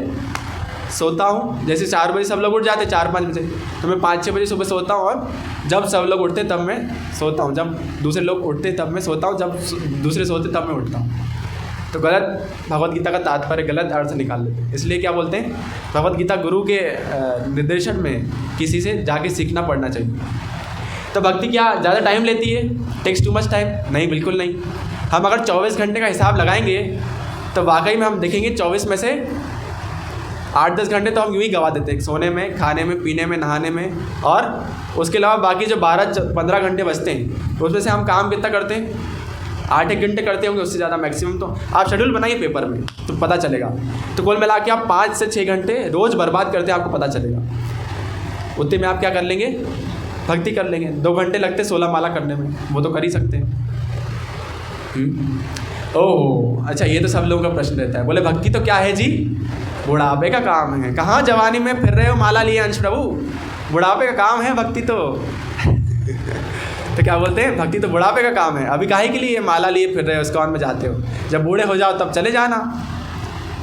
सोता हूँ। जैसे 4 बजे सब लोग उठ जाते, 4-5 बजे, तो मैं 5-6 बजे सुबह सोता हूँ, और जब सब लोग उठते तब मैं सोता हूँ, जब दूसरे लोग उठते तब मैं सोता हूँ, जब दूसरे सोते तब मैं उठता हूँ। तो गलत भगवत गीता का तात्पर्य, गलत अर्थ निकाल लेते हैं। इसलिए क्या बोलते हैं, भगवत गीता गुरु के निर्देशन में किसी से जाके सीखना पड़ना चाहिए। तो भक्ति क्या ज़्यादा टाइम लेती है? Takes too much time? नहीं, बिल्कुल नहीं। हम अगर 24 घंटे का हिसाब लगाएंगे तो वाकई में हम देखेंगे 24 में से 8-10 घंटे तो हम यूँ ही गवा देते हैं, सोने में, खाने में, पीने में, नहाने में, और उसके अलावा बाकी जो 12-15 घंटे बचते हैं उसमें से हम काम कितना करते हैं? 8-1 घंटे करते होंगे, उससे ज़्यादा मैक्सिमम। तो आप शेड्यूल बनाइए पेपर में तो पता चलेगा। तो कुल मिला के आप 5 से 6 घंटे रोज़ बर्बाद करते हैं, आपको पता चलेगा। उतने में आप क्या कर लेंगे? भक्ति कर लेंगे। 2 घंटे लगते 16 माला करने में, वो तो कर ही सकते हैं। ओह अच्छा, ये तो सब लोगों का प्रश्न रहता है। बोले भक्ति तो क्या है जी? बुढ़ापे का काम है। कहाँ जवानी में फिर रहे हो माला लिए अंश प्रभु, बुढ़ापे का काम है भक्ति तो। तो क्या बोलते हैं, भक्ति तो बुढ़ापे का काम है। अभी काहे के लिए माला लिए फिर रहे हो, इस्कॉन में जाते हो? जब बूढ़े हो जाओ तब चले जाना।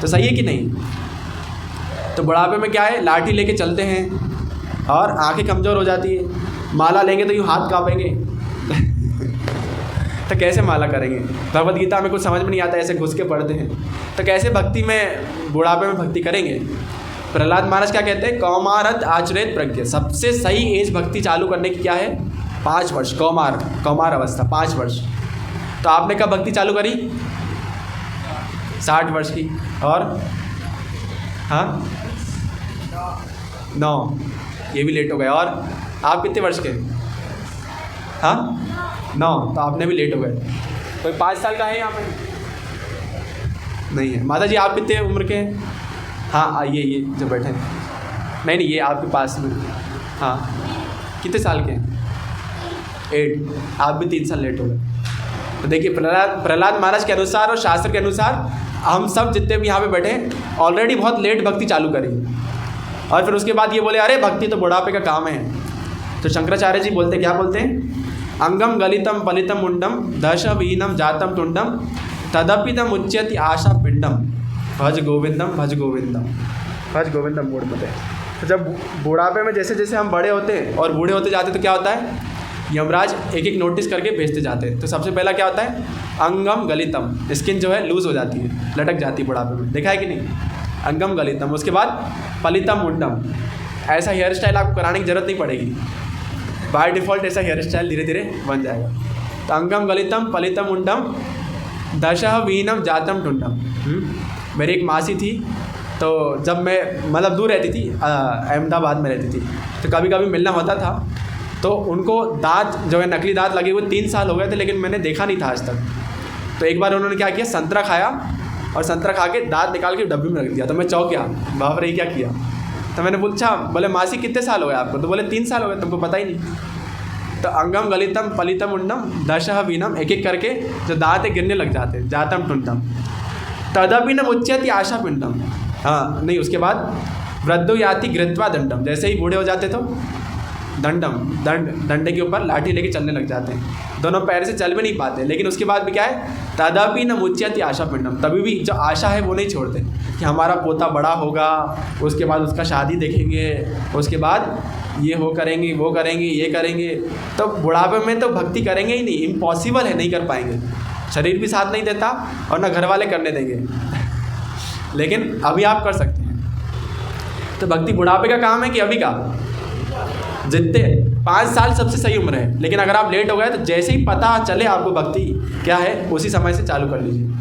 तो सही है कि नहीं? तो बुढ़ापे में क्या है, लाठी लेके चलते हैं और आंखें कमज़ोर हो जाती है, माला लेंगे तो यूँ हाथ काँपेंगे। तो कैसे माला करेंगे? भगवत गीता में कुछ समझ में नहीं आता, ऐसे घुस के पढ़ते हैं। तो कैसे भक्ति में, बुढ़ापे में भक्ति करेंगे? प्रहलाद महाराज क्या कहते हैं, कौमारत आचरित प्रज्ञ। सबसे सही एज भक्ति चालू करने की क्या है? 5 वर्ष, कौमार अवस्था 5 वर्ष। तो आपने कब भक्ति चालू करी? 60 वर्ष की। और हाँ 9, ये भी लेट हो गए। और आप कितने वर्ष के? हाँ 9, तो आपने भी लेट हो गए। कोई 5 साल का है यहाँ पे? नहीं है। माता जी आप कितने उम्र के हैं? हाँ ये जो बैठे हैं, नहीं ये आपके पास में। हाँ, कितने साल के हैं? 8। आप भी 3 साल लेट हो गए। तो देखिए, प्रहलाद महाराज के अनुसार और शास्त्र के अनुसार हम सब जितने भी यहाँ पे बैठे ऑलरेडी बहुत लेट भक्ति चालू करेंगे, और फिर उसके बाद ये बोले अरे भक्ति तो बुढ़ापे का काम है। तो शंकराचार्य जी बोलते, क्या बोलते हैं? अंगम गलितम पलितम मुंडम दश वीनम जातम तुंडम तदपितम उच्यति आशा पिंडम भज गोविंदम भज गोविंदम भज गोविंदम मूड पते। तो जब बुढ़ापे में जैसे जैसे हम बड़े होते हैं और बूढ़े होते जाते तो क्या होता है? यमराज एक एक नोटिस करके भेजते जाते हैं। तो सबसे पहला क्या होता है? अंगम गलितम, स्किन जो है लूज़ हो जाती है, लटक जाती है बुढ़ापे में, देखा है कि नहीं? अंगम गलितम। उसके बाद पलितम मुंडम, ऐसा हेयर स्टाइल आपको कराने की ज़रूरत नहीं पड़ेगी, बाय डिफ़ॉल्ट ऐसा हेयर स्टाइल धीरे धीरे बन जाएगा। तो अंगम गलितम पलितम मुंडम दशह वीनम जातम टुंडम। मेरी एक मासी थी, तो जब मैं मतलब दूर रहती थी, अहमदाबाद में रहती थी, तो कभी कभी मिलना होता था, तो उनको दांत जो है नकली दांत लगे हुए 3 साल हो गए थे, लेकिन मैंने देखा नहीं था आज तक। तो एक बार उन्होंने क्या किया, संतरा खाया और संतरा खा के दांत निकाल के डब्बी में रख दिया। तो मैं चौंक गया, बाप रे क्या किया। तो मैंने पूछा, बोले मासी कितने साल हो गए आपको? तो बोले 3 साल हो गए, तुमको पता ही नहीं। तो अंगम गलितम पलितम मुंडम दशह वीनम, एक एक करके जो दांत गिरने लग जाते, जातम टुंडम तदपिनम उच्यति आशा पिंडम। हाँ नहीं, उसके बाद वृद्धो याति गृत्वा दंडम, जैसे ही बूढ़े हो जाते तो डंडे के ऊपर लाठी लेके चलने लग जाते हैं, दोनों पैर से चल भी नहीं पाते। लेकिन उसके बाद भी क्या है? तदपि न मुच्यति आशा पिंडम, तभी भी जो आशा है वो नहीं छोड़ते कि हमारा पोता बड़ा होगा, उसके बाद उसका शादी देखेंगे, उसके बाद ये हो करेंगे, वो करेंगे, ये करेंगे। तो बुढ़ापे में तो भक्ति करेंगे ही नहीं, इम्पॉसिबल है, नहीं कर पाएंगे। शरीर भी साथ नहीं देता और ना घर वाले करने देंगे। लेकिन अभी आप कर सकते हैं। तो भक्ति बुढ़ापे का काम है कि अभी का? जितने 5 साल सबसे सही उम्र है, लेकिन अगर आप लेट हो गए तो जैसे ही पता चले आपको भक्ति क्या है, उसी समय से चालू कर लीजिए।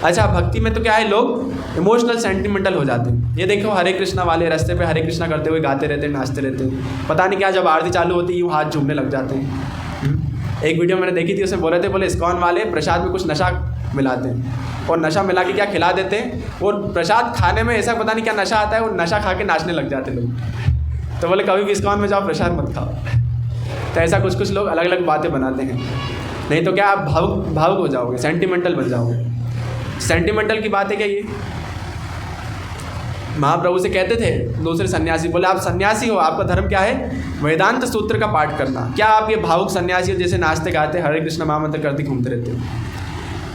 अच्छा, भक्ति में तो क्या है, लोग इमोशनल सेंटिमेंटल हो जाते हैं। ये देखो, हरे कृष्णा वाले रास्ते पे हरे कृष्णा करते हुए गाते रहते हैं, नाचते रहते हैं, पता नहीं क्या, जब आरती चालू होती है यूँ हाथ झूमने लग जाते हैं। एक वीडियो मैंने देखी थी, उसमें बोल रहे थे, बोले इस्कॉन वाले प्रसाद में कुछ नशा मिलाते हैं, और नशा मिला के क्या खिला देते हैं, और प्रसाद खाने में ऐसा पता नहीं क्या नशा आता है, वो नशा खा के नाचने लग जाते लोग। तो बोले कभी भी इस्कॉन में जाओ, प्रसाद मत खाओ। तो ऐसा कुछ कुछ लोग अलग अलग बातें बनाते हैं, नहीं तो क्या आप भावुक हो जाओगे, सेंटिमेंटल बन जाओगे। सेंटिमेंटल की बात है क्या? ये महाप्रभु से कहते थे दूसरे सन्यासी, बोले आप सन्यासी हो, आपका धर्म क्या है? वेदांत सूत्र का पाठ करना। क्या आप ये भावुक सन्यासी हो, जैसे नाचते गाते हरे कृष्ण महामंत्र करते घूमते रहते हो?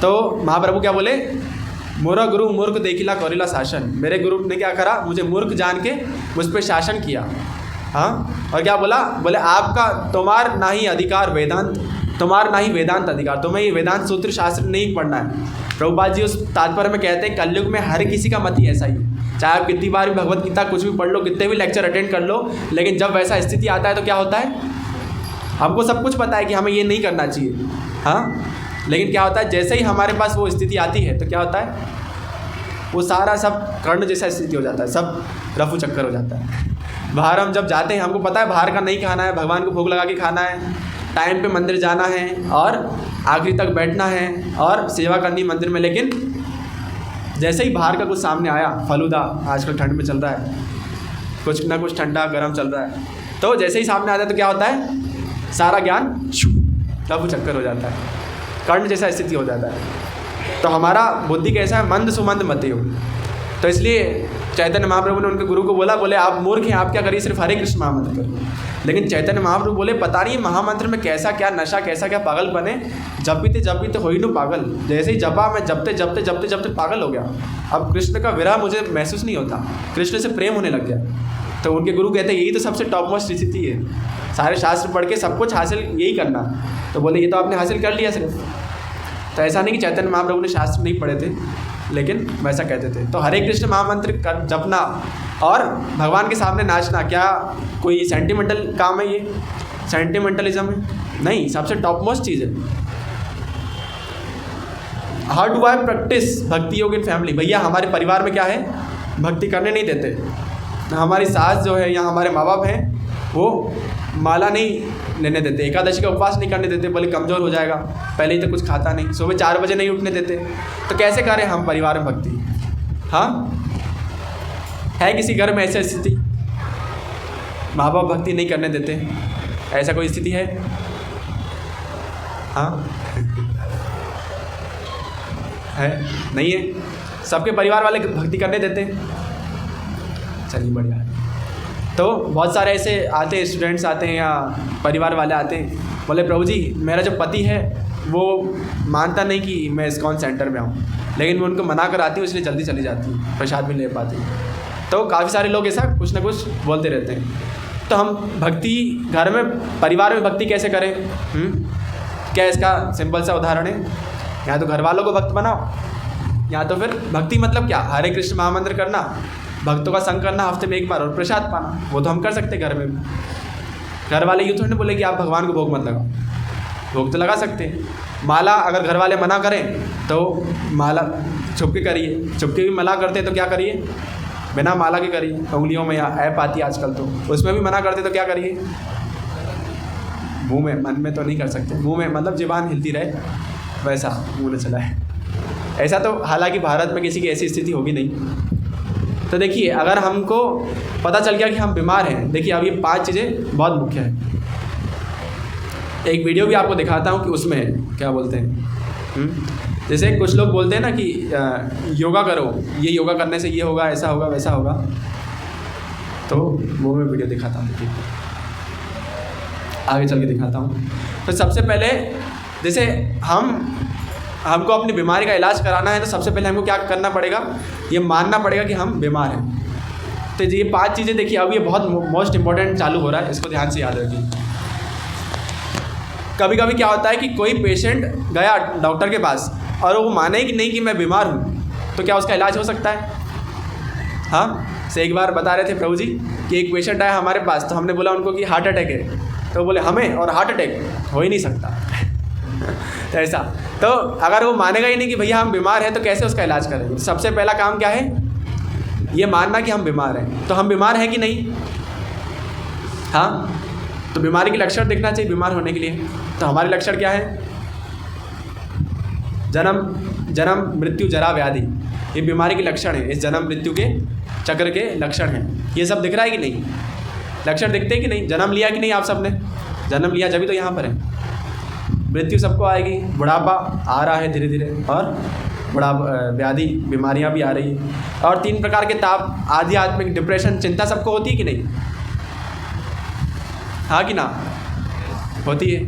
तो महाप्रभु क्या बोले? मोरा गुरु मूर्ख देखिला कौरिला शासन। मेरे गुरु ने क्या करा? मुझे मूर्ख जान के मुझ पर शासन किया। हाँ, और क्या बोला? बोले आपका तुम्हार ना ही अधिकार वेदांत, तुम्हार ना ही वेदांत अधिकार, तुम्हें ये वेदांत सूत्र शास्त्र नहीं पढ़ना है। प्रभुपाद जी उस तात्पर्य में कहते हैं, कलयुग में हर किसी का मत ही ऐसा ही है, चाहे आप कितनी बार भी भगवत गीता कुछ भी पढ़ लो, कितने भी लेक्चर अटेंड कर लो, लेकिन जब वैसा स्थिति आता है तो क्या होता है? हमको सब कुछ पता है कि हमें ये नहीं करना चाहिए, हाँ, लेकिन क्या होता है, जैसे ही हमारे पास वो स्थिति आती है तो क्या होता है, वो सारा सब कर्ण जैसा स्थिति हो जाता है, सब रफू चक्कर हो जाता है। बाहर हम जब जाते हैं, हमको पता है बाहर का नहीं खाना है, भगवान को भोग लगा के खाना है, टाइम पे मंदिर जाना है और आखिरी तक बैठना है और सेवा करनी मंदिर में। लेकिन जैसे ही बाहर का कुछ सामने आया, फलूदा आजकल ठंड में चल रहा है, कुछ ना कुछ ठंडा गर्म चल रहा है, तो जैसे ही सामने आता है तो क्या होता है, सारा ज्ञान रफू चक्कर हो जाता है, कर्ण जैसा स्थिति हो जाता है। तो हमारा बुद्धि कैसा है? मंद सुमंद मति हो। तो इसलिए चैतन्य महाप्रभु ने उनके गुरु को बोला, बोले आप मूर्ख हैं, आप क्या करिए, सिर्फ हरे कृष्ण महामंत्र करो। लेकिन चैतन्य महाप्रभु बोले, पता नहीं महामंत्र में कैसा क्या नशा, कैसा क्या पागल बने, जब भी तो हो ही नो पागल। जैसे ही जपा, मैं जपते पागल हो गया। अब कृष्ण का विरह मुझे महसूस नहीं होता, कृष्ण से प्रेम होने लग गया। तो उनके गुरु कहते हैं यही तो सबसे टॉप मोस्ट स्थिति है, सारे शास्त्र पढ़ के सब कुछ हासिल यही करना। तो बोले ये तो आपने हासिल कर लिया सिर्फ। तो ऐसा नहीं कि चैतन्य महाप्रभु ने शास्त्र नहीं पढ़े थे, लेकिन वैसा कहते थे। तो हरे कृष्ण महामंत्र जपना और भगवान के सामने नाचना क्या कोई सेंटिमेंटल काम है? ये सेंटिमेंटलिज्म है? नहीं, सबसे टॉप मोस्ट चीज़ है। हाउ डू आई प्रैक्टिस भक्ति योग इन फैमिली? भैया हमारे परिवार में क्या है, भक्ति करने नहीं देते। हमारी सास जो है या हमारे माँ बाप हैं, वो माला नहीं लेने देते, एकादशी का उपवास नहीं करने देते, बोले कमज़ोर हो जाएगा, पहले ही तो कुछ खाता नहीं, सुबह 4 बजे नहीं उठने देते। तो कैसे करें हम परिवार में भक्ति? हाँ, है किसी घर में ऐसी स्थिति? माँ बाप भक्ति नहीं करने देते, ऐसा कोई स्थिति है? हाँ है? नहीं है? सबके परिवार वाले भक्ति करने देते हैं? चलिए बढ़िया है। तो बहुत सारे ऐसे आते हैं, स्टूडेंट्स आते हैं या परिवार वाले आते हैं, बोले प्रभु जी मेरा जो पति है वो मानता नहीं कि मैं इस्कॉन सेंटर में आऊँ, लेकिन मैं उनको मना कर आती हूँ इसलिए जल्दी चली जाती हूँ, प्रसाद भी ले पाती हूँ। तो काफ़ी सारे लोग ऐसा कुछ ना कुछ बोलते रहते हैं। तो हम भक्ति घर में, परिवार में भक्ति कैसे करें? क्या इसका सिंपल सा उदाहरण है, या तो घर वालों को भक्त बनाओ, या तो फिर भक्ति मतलब क्या, हरे कृष्ण महामंत्र करना, भक्तों का संग करना हफ्ते में एक बार, और प्रसाद पाना। वो तो हम कर सकते हैं घर में भी। घर वाले यूँ थोड़ी ना बोले कि आप भगवान को भोग मत लगाओ, भोग तो लगा सकते हैं। माला अगर घर वाले मना करें तो माला छुपके करिए, छुपके भी मना करते तो क्या करिए, बिना माला के करिए। उंगलियों में या ऐप आती है आजकल, तो उसमें भी मना करते तो क्या करिए, मुंह में, मन में तो नहीं कर सकते, मुंह में मतलब ज़ुबान हिलती रहे, वैसा मुँह न चलाए। ऐसा तो हालांकि भारत में किसी की ऐसी स्थिति होगी नहीं। तो देखिए अगर हमको पता चल गया कि हम बीमार हैं, देखिए अब ये 5 चीज़ें बहुत मुख्य हैं। एक वीडियो भी आपको दिखाता हूँ कि उसमें क्या बोलते हैं। जैसे कुछ लोग बोलते हैं ना कि योगा करो, ये योगा करने से ये होगा, ऐसा होगा, वैसा होगा। तो वो मैं वीडियो दिखाता हूँ, देखिए आगे चल के दिखाता हूँ। तो सबसे पहले जैसे हमको अपनी बीमारी का इलाज कराना है, तो सबसे पहले हमको क्या करना पड़ेगा, ये मानना पड़ेगा कि हम बीमार हैं। तो ये 5 चीज़ें देखिए, अब ये बहुत मोस्ट इंपॉर्टेंट चालू हो रहा है, इसको ध्यान से याद रखिए। कभी कभी क्या होता है कि कोई पेशेंट गया डॉक्टर के पास और वो माने कि नहीं कि मैं बीमार हूँ, तो क्या उसका इलाज हो सकता है? हाँ, से एक बार बता रहे थे प्रभु जी कि एक पेशेंट आया हमारे पास, तो हमने बोला उनको कि हार्ट अटैक है, तो बोले हमें और हार्ट अटैक हो ही नहीं सकता। तो ऐसा, तो अगर वो मानेगा ही नहीं कि भैया हम बीमार हैं, तो कैसे उसका इलाज करेंगे? सबसे पहला काम क्या है, ये मानना कि हम बीमार हैं। तो हम बीमार हैं कि नहीं? हाँ, तो बीमारी के लक्षण देखना चाहिए बीमार होने के लिए। तो हमारे लक्षण क्या है? जन्म मृत्यु जरा व्याधि, ये बीमारी के लक्षण है, इस जन्म मृत्यु के चक्र के लक्षण हैं। ये सब दिख रहा है कि नहीं? लक्षण दिखते हैं कि नहीं? जन्म लिया कि नहीं आप सबने? जन्म लिया जभी तो यहाँ पर है। मृत्यु सबको आएगी, बुढ़ापा आ रहा है धीरे धीरे, और बुढ़ापा व्याधि बीमारियाँ भी आ रही हैं, और 3 प्रकार के ताप, आध्यात्मिक, डिप्रेशन, चिंता सबको होती है कि नहीं? हाँ कि ना? होती है।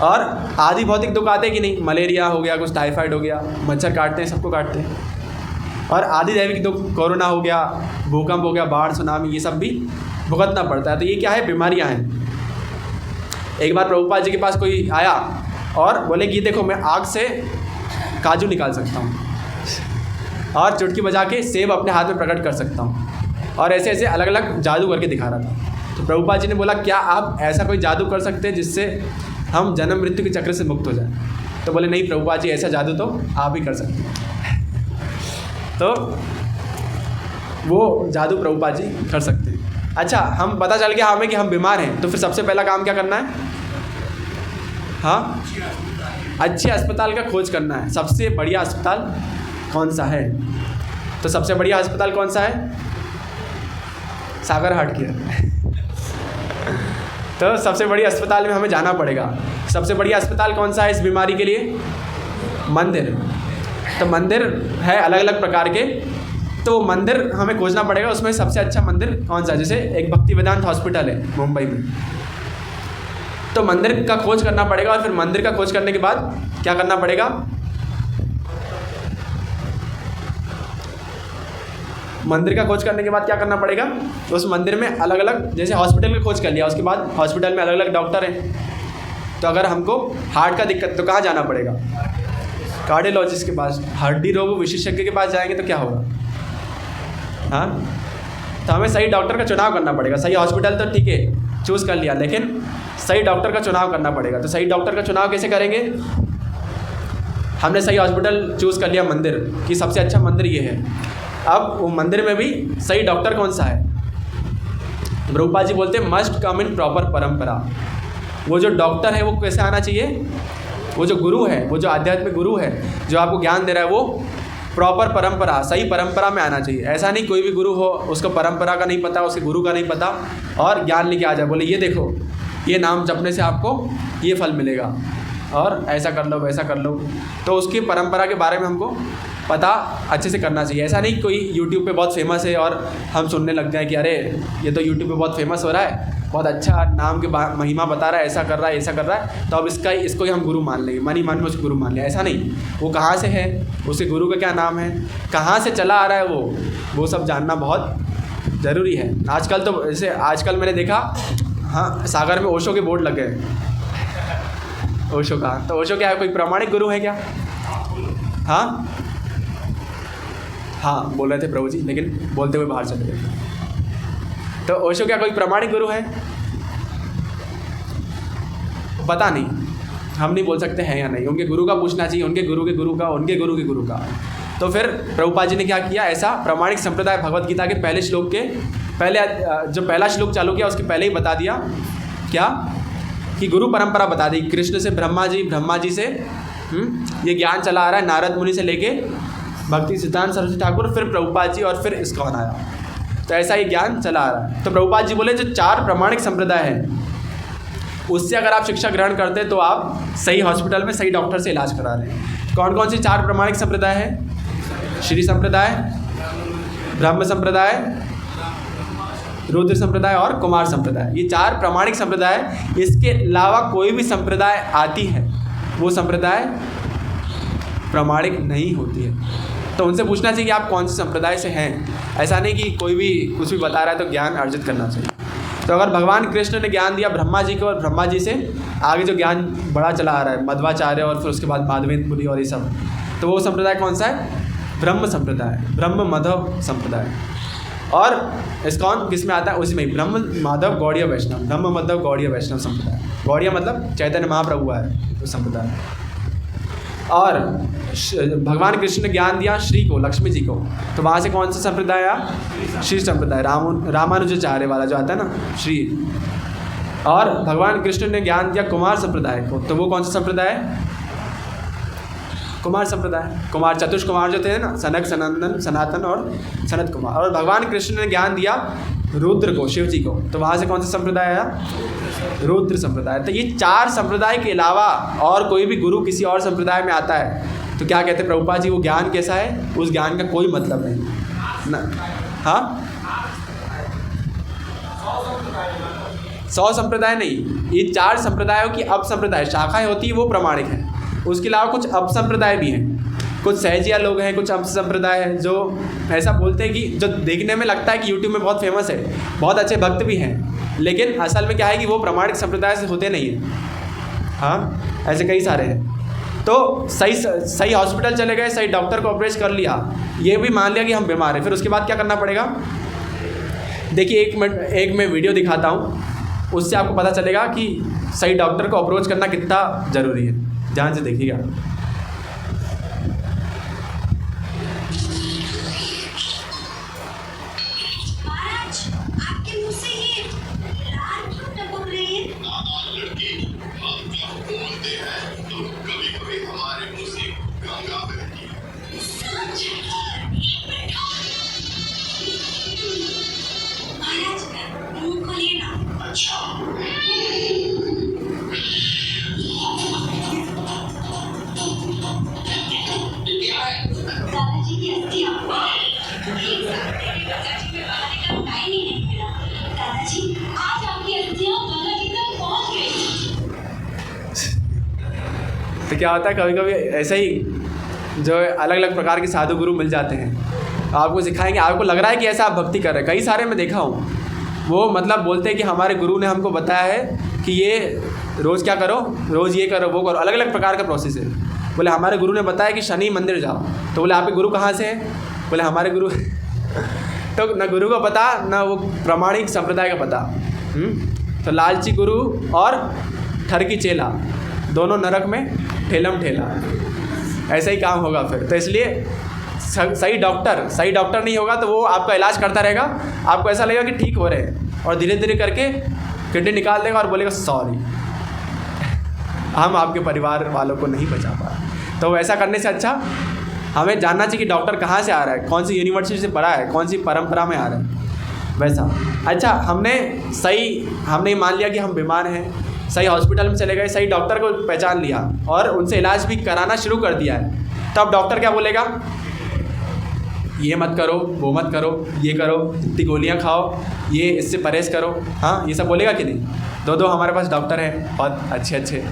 और आदि भौतिक दुख आते हैं कि नहीं? मलेरिया हो गया, कुछ टाइफाइड हो गया, मच्छर काटते हैं, सबको काटते हैं। और आदि दैविक दुख, कोरोना हो गया, भूकंप हो गया, बाढ़, सुनामी, ये सब भी भुगतना पड़ता है। तो ये क्या है? बीमारियाँ हैं। एक बार प्रभुपाद जी के पास कोई आया और बोले कि देखो मैं आग से काजू निकाल सकता हूँ और चुटकी बजा के सेब अपने हाथ में प्रकट कर सकता हूँ, और ऐसे ऐसे अलग अलग जादू करके दिखा रहा था। तो प्रभुपाद जी ने बोला क्या आप ऐसा कोई जादू कर सकते हैं जिससे हम जन्म मृत्यु के चक्र से मुक्त हो जाएं? तो बोले नहीं प्रभुपाद जी, ऐसा जादू तो आप ही कर सकते हैं। तो वो जादू प्रभुपाद जी कर सकते हैं। अच्छा, हम पता चल गया हमें कि हम बीमार हैं, तो फिर सबसे पहला काम क्या करना है? हाँ, अच्छे अस्पताल का खोज करना है। सबसे बढ़िया अस्पताल कौन सा है? तो सबसे बढ़िया अस्पताल कौन सा है? सागर हार्ट केयर। तो सबसे बड़ी अस्पताल में हमें जाना पड़ेगा। सबसे बढ़िया अस्पताल कौन सा है इस बीमारी के लिए? मंदिर। तो मंदिर है अलग अलग प्रकार के, तो मंदिर हमें खोजना पड़ेगा। उसमें सबसे अच्छा मंदिर कौन सा है? जैसे एक भक्ति वेदांत हॉस्पिटल है मुंबई में, तो मंदिर का खोज करना पड़ेगा। और फिर मंदिर का खोज करने के बाद क्या करना पड़ेगा? मंदिर का खोज करने के बाद क्या करना पड़ेगा? तो उस मंदिर में अलग अलग, जैसे हॉस्पिटल का खोज कर लिया, उसके बाद हॉस्पिटल में अलग अलग डॉक्टर हैं। तो अगर हमको हार्ट का दिक्कत, तो कहाँ जाना पड़ेगा? कार्डियोलॉजिस्ट के पास, हड्डी रोग विशेषज्ञ के पास जाएंगे तो क्या होगा? हाँ, तो हमें सही डॉक्टर का चुनाव करना पड़ेगा। सही हॉस्पिटल तो ठीक है चूज़ कर लिया, लेकिन सही डॉक्टर का चुनाव करना पड़ेगा। तो सही डॉक्टर का चुनाव कैसे करेंगे? हमने सही हॉस्पिटल चूज़ कर लिया, मंदिर कि सबसे अच्छा मंदिर ये है। अब वो मंदिर में भी सही डॉक्टर कौन सा है? प्रभुपाद जी बोलते हैं मस्ट कम इन प्रॉपर परंपरा। वो जो डॉक्टर है वो कैसे आना चाहिए? वो जो गुरु है, वो जो आध्यात्मिक गुरु है जो आपको ज्ञान दे रहा है, वो प्रॉपर परंपरा, सही परंपरा में आना चाहिए। ऐसा नहीं कोई भी गुरु हो उसको परंपरा का नहीं पता, उसके गुरु का नहीं पता और ज्ञान लेके आ जाए, बोले ये देखो ये नाम जपने से आपको ये फल मिलेगा और ऐसा कर लो वैसा कर लो। तो उसकी परंपरा के बारे में हमको पता अच्छे से करना चाहिए। ऐसा नहीं कोई यूट्यूब पे बहुत फेमस है और हम सुनने लग गए कि अरे ये तो यूट्यूब पे बहुत फेमस हो रहा है, बहुत अच्छा नाम के महिमा बता रहा है, ऐसा कर रहा है ऐसा कर रहा है, तो अब इसको ही हम गुरु मान लेंगे, मन ही मन में उसको गुरु मान लिया। ऐसा नहीं, वो कहाँ से है, उसके गुरु का क्या नाम है, कहाँ से चला आ रहा है, वो सब जानना बहुत ज़रूरी है। आजकल तो जैसे आजकल मैंने देखा, हाँ सागर में ओशो के बोर्ड लग गए, ओशो का, तो ओशो क्या है, कोई प्रामाणिक गुरु है क्या? हाँ बोल रहे थे प्रभु जी, लेकिन बोलते हुए बाहर चले गए। तो ओशो क्या कोई प्रामाणिक गुरु है? पता नहीं, हम नहीं बोल सकते हैं या नहीं, उनके गुरु का पूछना चाहिए, उनके गुरु के गुरु का, उनके गुरु के गुरु का। तो फिर प्रभुपाद जी ने क्या किया, ऐसा प्रामाणिक संप्रदाय भगवत गीता के पहले श्लोक के पहले जो पहला श्लोक चालू किया उसके पहले ही बता दिया क्या कि गुरु परंपरा बता दी। कृष्ण से ब्रह्मा जी से ये ज्ञान चला आ रहा है, नारद मुनि से लेके भक्ति सिद्धांत सरस्वती ठाकुर, फिर प्रभुपाद जी और फिर इस्कॉन आया। तो ऐसा ही ज्ञान चला आ रहा है। तो प्रभुपाद जी बोले जो 4 प्रामाणिक संप्रदाय हैं उससे अगर आप शिक्षा ग्रहण करते हैं तो आप सही हॉस्पिटल में सही डॉक्टर से इलाज करा रहे हैं। कौन कौन से 4 प्रामाणिक संप्रदाय हैं? श्री संप्रदाय, ब्रह्म संप्रदाय, रुद्र संप्रदाय और कुमार संप्रदाय। ये 4 प्रामाणिक संप्रदाय। इसके अलावा कोई भी संप्रदाय आती है वो संप्रदाय प्रामाणिक नहीं होती है। तो उनसे पूछना चाहिए कि आप कौन से संप्रदाय से हैं। ऐसा नहीं कि कोई भी कुछ भी बता रहा है तो ज्ञान अर्जित करना चाहिए। तो अगर भगवान कृष्ण ने ज्ञान दिया ब्रह्मा जी को और ब्रह्मा जी से आगे जो ज्ञान बड़ा चला आ रहा है, मध्वाचार्य और फिर उसके बाद माधवेंद्र पुरी और ये सब, तो वो संप्रदाय कौन सा है? ब्रह्म संप्रदाय, ब्रह्म माधव संप्रदाय। और इस्कॉन किस में आता है? उसी में ब्रह्म माधव गौड़ीय वैष्णव, ब्रह्म माधव गौड़ीय वैष्णव संप्रदाय। गौड़ीय मतलब चैतन्य महाप्रभु है तो संप्रदाय। और भगवान कृष्ण ने ज्ञान दिया श्री को, लक्ष्मी जी को, तो वहाँ से कौन सा संप्रदाय आया? श्री संप्रदाय, रामानुजाचार्य वाला जो आता है ना, श्री। और भगवान कृष्ण ने ज्ञान दिया कुमार संप्रदाय को, तो वो कौन सा संप्रदाय है? कुमार संप्रदाय। कुमार चतुष कुमार जो थे ना, सनक, सनंदन, सनातन और सनत कुमार। और भगवान कृष्ण ने ज्ञान दिया रुद्र को, शिव जी को, तो वहाँ से कौन सा संप्रदाय आया? रुद्र संप्रदाय। तो ये 4 संप्रदाय के अलावा और कोई भी गुरु किसी और संप्रदाय में आता है तो क्या कहते हैं प्रभुपाद जी, वो ज्ञान कैसा है? उस ज्ञान का कोई मतलब नहीं ना। हाँ 100 संप्रदाय नहीं, ये 4 संप्रदायों की अप संप्रदाय शाखाएं होती है वो प्रामाणिक है। उसके अलावा कुछ अप संप्रदाय भी हैं, कुछ सहजिया लोग हैं, कुछ अप संप्रदाय हैं जो ऐसा बोलते हैं कि जो देखने में लगता है कि यूट्यूब में बहुत फेमस है, बहुत अच्छे भक्त भी हैं, लेकिन असल में क्या है कि वो प्रामाणिक संप्रदाय से होते नहीं हैं। हाँ ऐसे कई सारे हैं। तो सही हॉस्पिटल चले गए, सही डॉक्टर को ऑपरेट कर लिया, ये भी मान लिया कि हम बीमार हैं, फिर उसके बाद क्या करना पड़ेगा? देखिए एक मैं वीडियो दिखाता हूँ, उससे आपको पता चलेगा कि सही डॉक्टर को अप्रोच करना कितना ज़रूरी है। ध्यान से देखिएगा। महाराज, आपके मुंह से ये लार क्यों टपक रही है? लड़की, हम जब बोलते हैं तो कभी-कभी हमारे मुंह से गंगा बहती है। सच? एक मिनट। महाराज, मुंह खोलिए ना। अच्छा। दादाजी की अस्थियां। एक साथ मेरे दादाजी में बाहर निकलने का टाइम ही नहीं मिला। दादाजी, आज आपकी अस्थियां गंगा जी तक पहुंच गई। तो क्या होता है कभी कभी ऐसे ही जो अलग अलग प्रकार के साधु गुरु मिल जाते हैं, आपको सिखाएंगे, आपको लग रहा है कि ऐसा आप भक्ति कर रहे हैं। कई सारे मैं देखा हूँ, वो मतलब बोलते हैं कि हमारे गुरु ने हमको बताया है कि ये रोज़ क्या करो, रोज़ ये करो वो करो, अलग अलग प्रकार का प्रोसेस है। बोले हमारे गुरु ने बताया कि शनि मंदिर जाओ, तो बोले आपके गुरु कहाँ से है? बोले हमारे गुरु तो न गुरु को पता न वो प्रामाणिक संप्रदाय का पता। तो लालची गुरु और ठरकी चेला दोनों नरक में ठेलम ठेला, ऐसा ही काम होगा फिर। तो इसलिए सही डॉक्टर नहीं होगा तो वो आपका इलाज करता रहेगा, आपको ऐसा लगेगा कि ठीक हो रहे हैं, और धीरे धीरे करके किडनी निकाल देगा और बोलेगा सॉरी हम आपके परिवार वालों को नहीं बचा पाए। तो ऐसा करने से अच्छा हमें जानना चाहिए कि डॉक्टर कहाँ से आ रहा है, कौन सी यूनिवर्सिटी से पढ़ा है, कौन सी परंपरा में आ रहा है, वैसा। अच्छा, हमने मान लिया कि हम बीमार हैं, सही हॉस्पिटल में चले गए, सही डॉक्टर को पहचान लिया और उनसे इलाज भी कराना शुरू कर दिया है, तब डॉक्टर क्या बोलेगा? ये मत करो, वो मत करो, ये करो, इतनी गोलियां खाओ, ये इससे परहेज़ करो। हाँ, ये सब बोलेगा कि नहीं? दो हमारे पास डॉक्टर हैं बहुत अच्छे,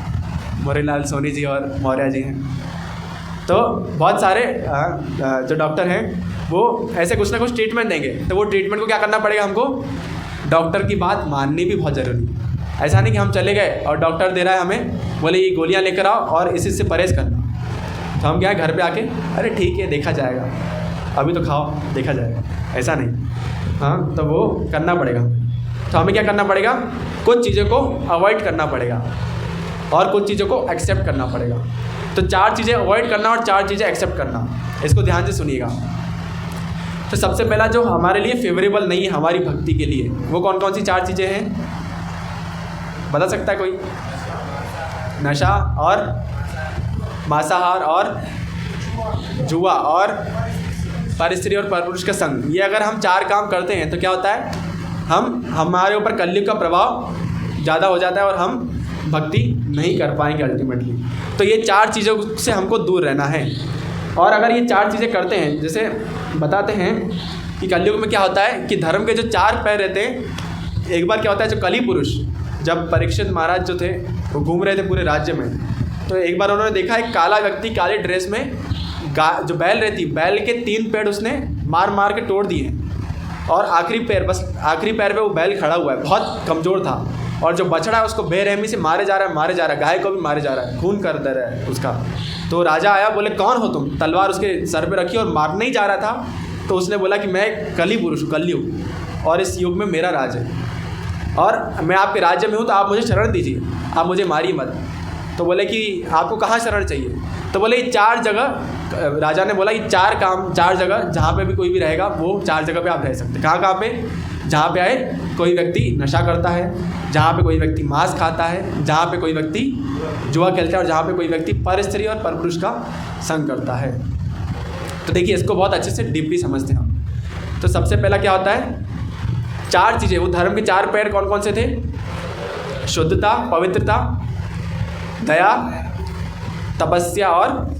मोरीलाल सोनी जी और मौर्य जी हैं। तो बहुत सारे जो डॉक्टर हैं वो ऐसे कुछ ना कुछ ट्रीटमेंट देंगे, तो वो ट्रीटमेंट को क्या करना पड़ेगा हमको? डॉक्टर की बात माननी भी बहुत ज़रूरी है। ऐसा नहीं कि हम चले गए और डॉक्टर दे रहा है हमें, बोले ये गोलियां लेकर आओ और इससे परहेज़ करना, तो हम क्या है घर पे आके अरे ठीक है देखा जाएगा, अभी तो खाओ देखा जाएगा, ऐसा नहीं। हाँ, तो वो करना पड़ेगा। तो हमें क्या करना पड़ेगा? कुछ चीज़ों को अवॉइड करना पड़ेगा और कुछ चीज़ों को एक्सेप्ट करना पड़ेगा। तो 4 चीज़ें अवॉइड करना और 4 चीज़ें एक्सेप्ट करना, इसको ध्यान से सुनिएगा। तो सबसे पहला जो हमारे लिए फेवरेबल नहीं है हमारी भक्ति के लिए, वो कौन कौन सी 4 चीज़ें हैं? बता सकता है कोई? नशा और मांसाहार और जुआ और परस्त्री और परपुरुष का संग। ये अगर हम 4 काम करते हैं तो क्या होता है? हमारे ऊपर कलयुग का प्रभाव ज़्यादा हो जाता है और हम भक्ति नहीं कर पाएंगे अल्टीमेटली। तो ये 4 चीज़ों से हमको दूर रहना है। और अगर ये 4 चीज़ें करते हैं, जैसे बताते हैं कि कलयुग में क्या होता है कि धर्म के जो 4 पैर रहते हैं, एक बार क्या होता है, जो कली पुरुष, जब परीक्षित महाराज जो थे वो घूम रहे थे पूरे राज्य में, तो एक बार उन्होंने देखा एक काला व्यक्ति काले ड्रेस में जो बैल रहती, बैल के 3 पैर उसने मार के तोड़ दिए और आखिरी पैर पे वो बैल खड़ा हुआ है, बहुत कमज़ोर था, और जो बछड़ा है उसको बेरहमी से मारे जा रहा है, गाय को भी मारे जा रहा है, खून कर दे रहा है उसका। तो राजा आया, बोले कौन हो तुम? तलवार उसके सर पे रखी और मारने ही जा रहा था, तो उसने बोला कि मैं कली पुरुष हूँ, कलयुग, और इस युग में मेरा राज है और मैं आपके राज्य में हूँ, तो आप मुझे शरण दीजिए, आप मुझे मारिए मत। तो बोले कि आपको कहाँ शरण चाहिए? तो बोले ये 4 जगह, राजा ने बोला ये 4 जगह जहाँ पे भी कोई भी रहेगा वो 4 जगह पे आप रह सकते हैं। कहाँ पे? जहाँ पे आए कोई व्यक्ति नशा करता है, जहाँ पे कोई व्यक्ति मांस खाता है, जहाँ पे कोई व्यक्ति जुआ खेलता है और जहाँ पे कोई व्यक्ति परस्त्री और परपुरुष का संग करता है। तो देखिए इसको बहुत अच्छे से डीपली समझते हैं हम। तो सबसे पहला क्या होता है? 4 चीज़ें, वो धर्म के 4 पैर कौन कौन से थे? शुद्धता, पवित्रता, दया, तपस्या और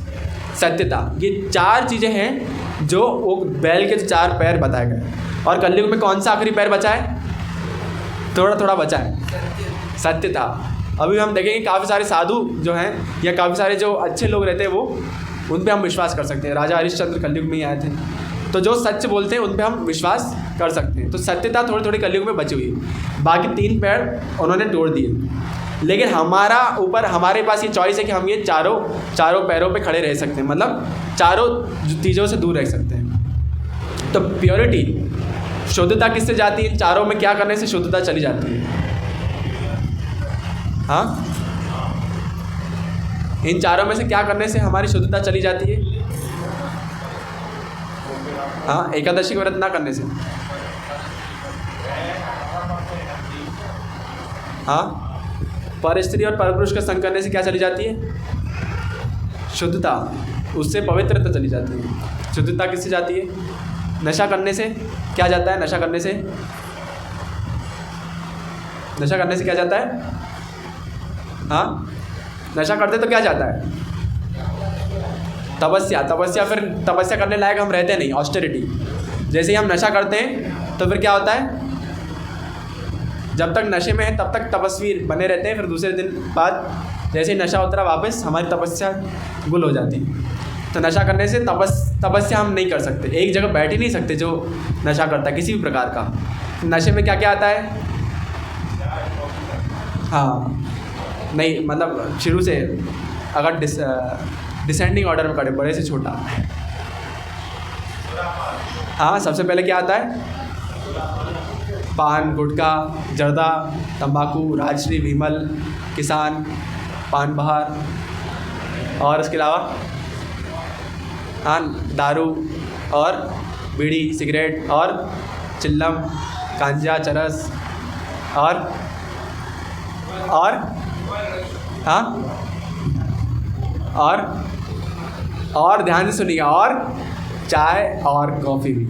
सत्यता। ये 4 चीज़ें हैं जो वो बैल के 4 पैर बताए गए। और कलयुग में कौन सा आखिरी पैर बचा है? थोड़ा बचा है, सत्यता। अभी हम देखेंगे काफ़ी सारे साधु जो हैं या काफ़ी सारे जो अच्छे लोग रहते हैं वो उन पे हम विश्वास कर सकते हैं। राजा हरिश्चंद्र कलयुग में ही आए थे, तो जो सच बोलते हैं उन पे हम विश्वास कर सकते हैं। तो सत्यता थोड़ी कलयुग में बची हुई है, बाकी 3 पैर उन्होंने तोड़ दिए। लेकिन हमारे पास ये चॉइस है कि हम ये चारों पैरों पे खड़े रह सकते हैं, मतलब चारों चीज़ों से दूर रह सकते हैं। तो प्योरिटी, शुद्धता किससे जाती है? चारों में क्या करने से शुद्धता चली जाती है? हाँ, इन चारों में से क्या करने से हमारी शुद्धता चली जाती है? हाँ, एकादशी व्रत ना करने से। हाँ, परस्त्री और परपुरुष का संग करने से क्या चली जाती है? शुद्धता, उससे पवित्रता चली जाती है। शुद्धता किससे जाती है? नशा करने से क्या जाता है? नशा करने से क्या जाता है? हाँ, नशा करते तो क्या जाता है? तपस्या। फिर तपस्या करने लायक हम रहते नहीं, ऑस्टेरिटी। जैसे ही हम नशा करते हैं तो फिर क्या होता है? जब तक नशे में है तब तक तपस्वी बने रहते हैं, फिर दूसरे दिन बाद जैसे ही नशा उतरा वापस हमारी तपस्या गुल हो जाती है। तो नशा करने से तपस्या हम नहीं कर सकते, एक जगह बैठ ही नहीं सकते जो नशा करता है किसी भी प्रकार का। नशे में क्या क्या आता है? हाँ, नहीं मतलब शुरू से अगर डिसेंडिंग ऑर्डर में करे, बड़े से छोटा। हाँ, सबसे पहले क्या आता है? पान, गुटखा, जर्दा, तंबाकू, राजश्री, विमल, किसान, पान बहार, और इसके अलावा हाँ दारू और बीड़ी, सिगरेट और चिल्लम, गांजा, चरस और हाँ और और ध्यान से सुनिएगा, और चाय और कॉफ़ी भी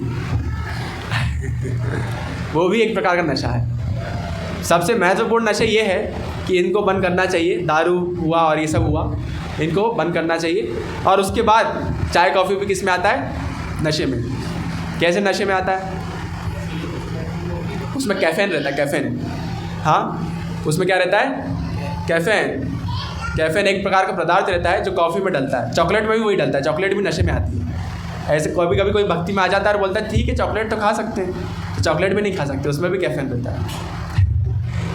वो भी एक प्रकार का नशा है। सबसे महत्वपूर्ण नशा ये है कि इनको बंद करना चाहिए। दारू हुआ और ये सब हुआ, इनको बंद करना चाहिए। और उसके बाद चाय कॉफ़ी भी किस में आता है? नशे में। कैसे नशे में आता है? उसमें कैफ़ीन रहता है, कैफ़ीन। हाँ, उसमें क्या रहता है? कैफ़ीन। कैफ़ीन एक प्रकार का पदार्थ रहता है जो कॉफ़ी में डलता है। चॉकलेट में भी वही डलता है, चॉकलेट भी नशे में आती है। ऐसे कभी कभी कोई भक्ति में आ जाता है और बोलता है ठीक है चॉकलेट तो खा सकते हैं, तो चॉकलेट भी नहीं खा सकते, उसमें भी कैफ़ीन रहता है।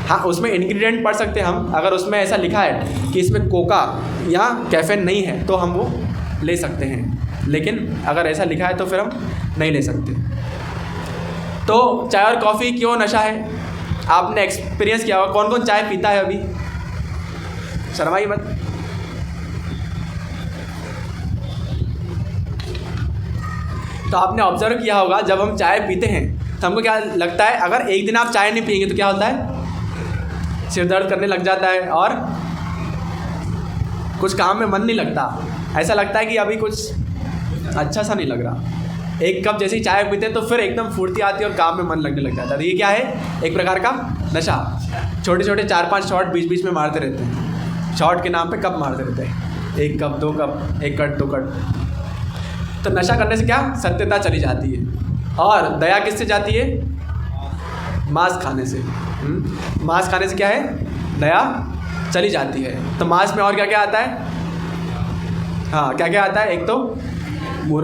हाँ, उसमें इंग्रेडिएंट पढ़ सकते हैं हम। अगर उसमें ऐसा लिखा है कि इसमें कोका या कैफ़ीन नहीं है तो हम वो ले सकते हैं, लेकिन अगर ऐसा लिखा है तो फिर हम नहीं ले सकते। तो चाय और कॉफ़ी क्यों नशा है? आपने एक्सपीरियंस किया होगा। कौन कौन चाय पीता है अभी? शर्माइए मत। तो आपने ऑब्जर्व किया होगा जब हम चाय पीते हैं तो हमको क्या लगता है? अगर एक दिन आप चाय नहीं पिएंगे तो क्या होता है? सिर दर्द करने लग जाता है और कुछ काम में मन नहीं लगता। ऐसा लगता है कि अभी कुछ अच्छा सा नहीं लग रहा। एक कप जैसे ही चाय पीते हैं तो फिर एकदम फुर्ती आती है और काम में मन लगने लग जाता है। तो ये क्या है? एक प्रकार का नशा। छोटे छोटे 4-5 शॉट बीच बीच में मारते रहते हैं। शॉट के नाम पे कप मारते रहते हैं, 1 कप 2 कप, 1 कट 2 कट। तो नशा करने से क्या? सत्यता चली जाती है। और दया किससे जाती है? मांस खाने से। मांस खाने से क्या है? दया चली जाती है। तो मांस में और क्या क्या आता है? हाँ, क्या क्या आता है? एक तो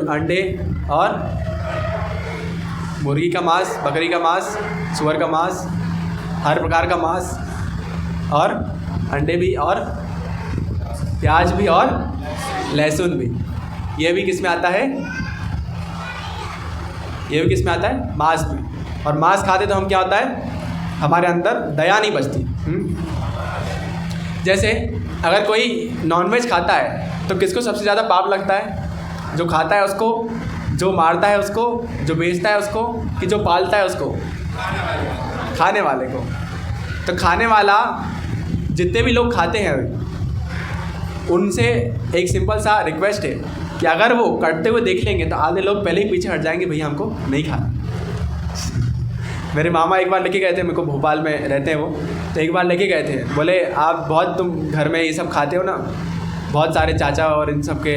अंडे और मुर्गी का मांस, बकरी का मांस, सुअर का मांस, हर प्रकार का मांस, और अंडे भी, और प्याज भी, और लहसुन भी। ये भी किस में आता है? ये भी किस में आता है? मांस में। और मांस खाते तो हम क्या होता है? हमारे अंदर दया नहीं बचती। जैसे अगर कोई नॉनवेज खाता है तो किसको सबसे ज़्यादा पाप लगता है? जो खाता है उसको, जो मारता है उसको, जो बेचता है उसको, कि जो पालता है उसको? खाने वाले को। तो खाने वाला, जितने भी लोग खाते हैं उनसे एक सिंपल सा रिक्वेस्ट है कि अगर वो कटते हुए देख लेंगे तो आधे लोग पहले ही पीछे हट जाएंगे, भैया हमको नहीं खाना। मेरे मामा एक बार लेके गए थे, मेरे को भोपाल में रहते हैं वो, तो एक बार लेके गए थे। बोले आप बहुत, तुम घर में ये सब खाते हो ना, बहुत सारे चाचा और इन सब के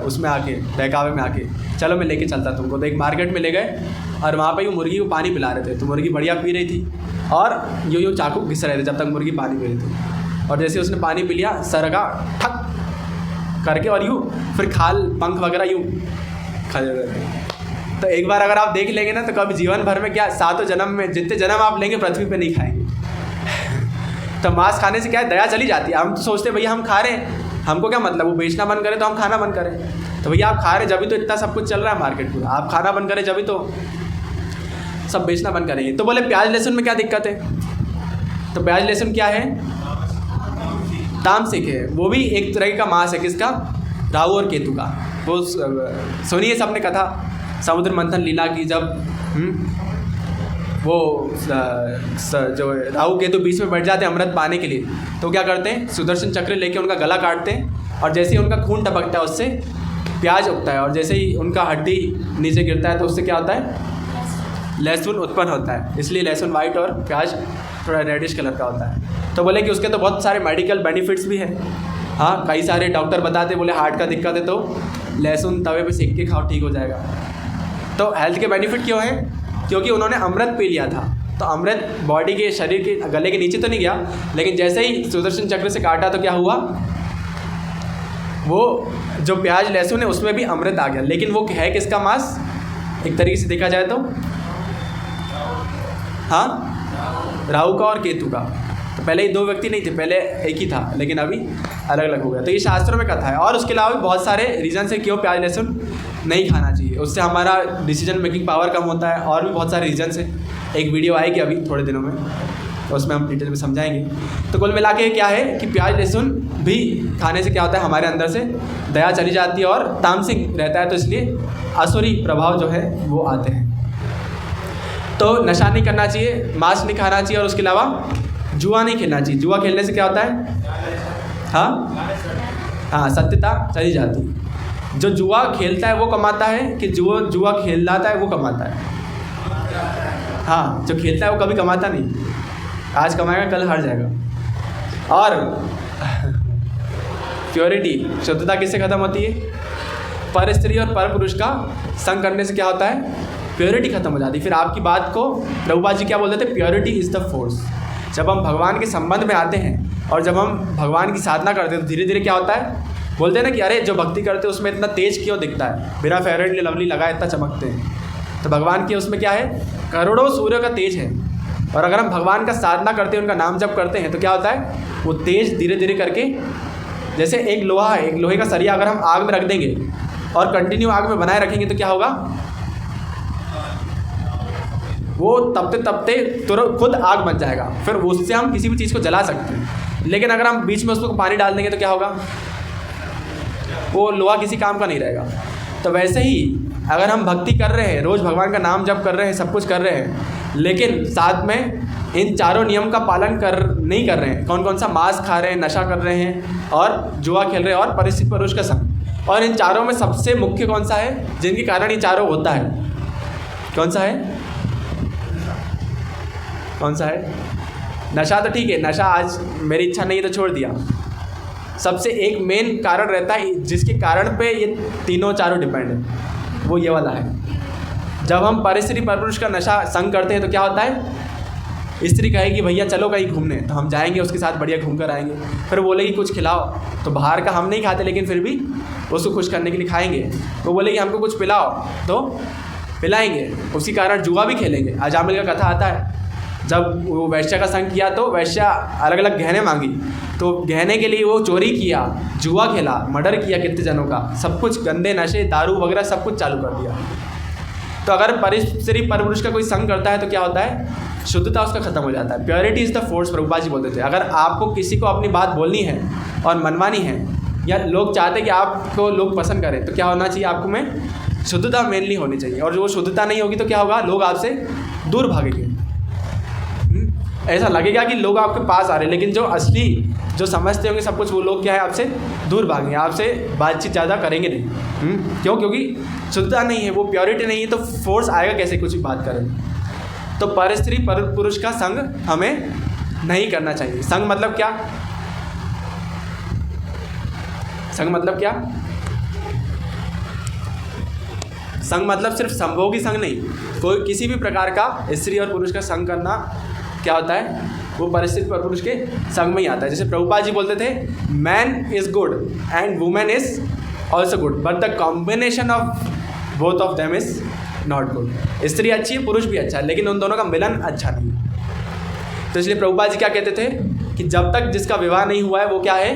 उसमें आके, बहकावे में आके, चलो मैं लेके चलता तुमको। तो एक मार्केट में ले गए और वहाँ पर वो मुर्गी को पानी पिला रहे थे। तो मुर्गी बढ़िया पी रही थी और यूँ चाकू घिस रहे थे जब तक मुर्गी पानी पी रही थी। और जैसे उसने पानी पी लिया, सरगा ठक करके और यूँ फिर खाल पंख वगैरह यूँ खा देते थे। तो एक बार अगर आप देख लेंगे ना तो कभी जीवन भर में क्या, 7 जन्म में जितने जन्म आप लेंगे पृथ्वी पे नहीं खाएंगे। तो मांस खाने से क्या है? दया चली जाती है। हम तो सोचते हैं भैया हम खा रहे हैं, हमको क्या मतलब, वो बेचना बंद करे तो हम खाना बंद करें। तो भैया आप खा रहे जब भी तो इतना सब कुछ चल रहा है मार्केट पूरा, आप खाना बंद करें जब भी तो सब बेचना बंद करेंगे। तो बोले प्याज लहसुन में क्या दिक्कत है? तो प्याज लहसुन क्या है? तामसिक है। वो भी एक तरह का मांस है। किसका? राहु और केतु का। वो सुनिए सबने कथा समुद्र मंथन लीला की, जब वो जो राहु केतु बीच में बैठ जाते हैं अमृत पाने के लिए, तो क्या करते हैं? सुदर्शन चक्र लेके उनका गला काटते हैं और जैसे ही उनका खून टपकता है उससे प्याज उगता है, और जैसे ही उनका हड्डी नीचे गिरता है तो उससे क्या होता है? लहसुन उत्पन्न होता है। इसलिए लहसुन वाइट और प्याज थोड़ा रेडिश कलर का होता है। तो बोले कि उसके तो बहुत सारे मेडिकल बेनिफिट्स भी हैं। हाँ, कई सारे डॉक्टर बताते, बोले हार्ट का दिक्कत है तो लहसुन तवे पे सेक के खाओ, ठीक हो जाएगा। तो हेल्थ के बेनिफिट क्यों हैं? क्योंकि उन्होंने अमृत पी लिया था। तो अमृत बॉडी के, शरीर के गले के नीचे तो नहीं गया, लेकिन जैसे ही सुदर्शन चक्र से काटा तो क्या हुआ? वो जो प्याज लहसुन है उसमें भी अमृत आ गया। लेकिन वो है किसका मांस? एक तरीके से देखा जाए तो हाँ, राहु का और केतु का। तो पहले ही 2 व्यक्ति नहीं थे, पहले एक ही था, लेकिन अभी अलग अलग हो गया। तो ये शास्त्रों में कथा है। और उसके अलावा भी बहुत सारे रीज़न है क्यों प्याज लहसुन नहीं खाना चाहिए। उससे हमारा डिसीजन मेकिंग पावर कम होता है, और भी बहुत सारे रीज़न है। एक वीडियो आएगी अभी थोड़े दिनों में, तो उसमें हम डिटेल में समझाएंगे। तो कुल मिला के क्या है कि प्याज लहसुन भी खाने से क्या होता है? हमारे अंदर से दया चली जाती है और तामसिक रहता है, तो इसलिए असुरी प्रभाव जो है वो आते हैं। तो नशा नहीं करना चाहिए, मांस नहीं खाना चाहिए, और उसके अलावा जुआ नहीं खेलना चाहिए। जुआ खेलने से क्या होता है? हाँ, सत्यता चली जाती है। जो जुआ खेलता है वो कमाता है कि जो जुआ खेलाता है वो कमाता है? हाँ, जो खेलता है वो कभी कमाता नहीं, आज कमाएगा कल हार जाएगा। और प्योरिटी, शुद्धता किससे ख़त्म होती है? पर स्त्री और पर पुरुष का संग करने से क्या होता है? प्योरिटी खत्म हो जाती है। फिर आपकी बात को प्रभुपाद जी क्या बोलते थे? Purity is the force. जब हम भगवान के संबंध में आते हैं और जब हम भगवान की साधना करते हैं तो धीरे धीरे क्या होता है? बोलते हैं ना कि अरे जो भक्ति करते हैं उसमें इतना तेज क्यों दिखता है, बिना फेयर एंड लवली लगाए इतना चमकते हैं। तो भगवान के उसमें क्या है? करोड़ों सूर्य का तेज है। और अगर हम भगवान का साधना करते हैं, उनका नाम जप करते हैं तो क्या होता है? वो तेज धीरे धीरे करके, जैसे एक लोहा है, एक लोहे का सरिया अगर हम आग में रख देंगे और कंटिन्यू आग में बनाए रखेंगे तो क्या होगा? वो तपते तपते तुरंत खुद आग बन जाएगा, फिर उससे हम किसी भी चीज़ को जला सकते हैं। लेकिन अगर हम बीच में उसको पानी डाल देंगे तो क्या होगा? वो लोहा किसी काम का नहीं रहेगा। तो वैसे ही अगर हम भक्ति कर रहे हैं, रोज़ भगवान का नाम जप कर रहे हैं, सब कुछ कर रहे हैं, लेकिन साथ में इन चारों नियम का पालन नहीं कर रहे हैं, कौन कौन सा? मांस खा रहे हैं, नशा कर रहे हैं और जुआ खेल रहे हैं और परिस्थिति पुरुष का संग। और इन चारों में सबसे मुख्य कौन सा है जिनके कारण ये चारों होता है? कौन सा है? कौन सा है? नशा तो ठीक है, नशा आज मेरी इच्छा नहीं तो छोड़ दिया। सबसे एक मेन कारण रहता है जिसके कारण पे ये तीनों चारों डिपेंड है, वो ये वाला है। जब हम परिस्त्री परपुरुष का नशा संग करते हैं तो क्या होता है? स्त्री कहेगी भैया चलो कहीं घूमने, तो हम जाएंगे उसके साथ, बढ़िया घूम कर आएंगे। फिर बोलेगी कुछ खिलाओ, तो बाहर का हम नहीं खाते लेकिन फिर भी उसको खुश करने के लिए खाएंगे। वो बोलेगी हमको कुछ पिलाओ, तो पिलाएंगे। उसी कारण जुआ भी खेलेंगे। अजामिल का कथा आता है, जब वो वैश्या का संग किया तो वैश्या अलग अलग गहने मांगी, तो गहने के लिए वो चोरी किया, जुआ खेला, मर्डर किया कितने जनों का, सब कुछ गंदे नशे, दारू वगैरह सब कुछ चालू कर दिया। तो अगर परिस्त्री परपुरुष का कोई संग करता है तो क्या होता है? शुद्धता उसका खत्म हो जाता है। Purity is the force, Prabhupada ji बोलते थे। अगर आपको किसी को अपनी बात बोलनी है और मनवानी है, या लोग चाहते हैं कि आपको लोग पसंद करें, तो क्या होना चाहिए आपको में? शुद्धता मेनली होनी चाहिए। और जो शुद्धता नहीं होगी तो क्या होगा? लोग आपसे दूर भागेंगे। ऐसा लगेगा कि लोग आपके पास आ रहे हैं, लेकिन जो असली जो समझते होंगे सब कुछ, वो लोग क्या है? आपसे दूर भागेंगे, आपसे बातचीत ज़्यादा करेंगे नहीं। क्यों? क्योंकि शुद्धता नहीं है, वो प्योरिटी नहीं है, तो फोर्स आएगा कैसे कुछ भी बात करें। तो पर स्त्री पर पुरुष का संग हमें नहीं करना चाहिए। संग मतलब क्या? संग मतलब क्या? संग मतलब सिर्फ संभोगी संग नहीं, कोई किसी भी प्रकार का स्त्री और पुरुष का संग करना क्या होता है? वो परिस्थिति पर पुरुष के संग में ही आता है। जैसे प्रभुपाद जी बोलते थे, man is good and women is also good, but the combination of both of them is not good. स्त्री अच्छी है, पुरुष भी अच्छा है, लेकिन उन दोनों का मिलन अच्छा नहीं है। तो इसलिए प्रभुपाद जी क्या कहते थे कि जब तक जिसका विवाह नहीं हुआ है वो क्या है?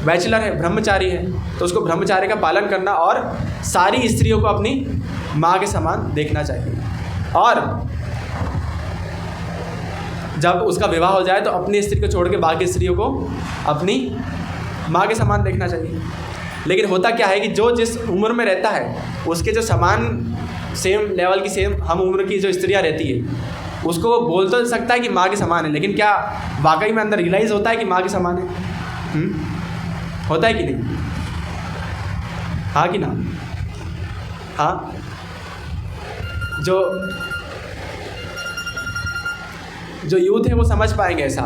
बैचलर है, ब्रह्मचारी है। तो उसको ब्रह्मचारी का पालन करना और सारी स्त्रियों को अपनी माँ के समान देखना चाहिए। और जब उसका विवाह हो जाए तो अपनी स्त्री को छोड़ के बाकी स्त्रियों को अपनी माँ के समान देखना चाहिए। लेकिन होता क्या है कि जो जिस उम्र में रहता है उसके जो समान सेम लेवल की सेम हम उम्र की जो स्त्रियाँ रहती है, उसको वो बोल तो सकता है कि माँ के समान है, लेकिन क्या वाकई में अंदर रियलाइज़ होता है कि माँ के समान है? होता है कि नहीं? हाँ कि ना? हाँ, जो यूथ है वो समझ पाएंगे ऐसा।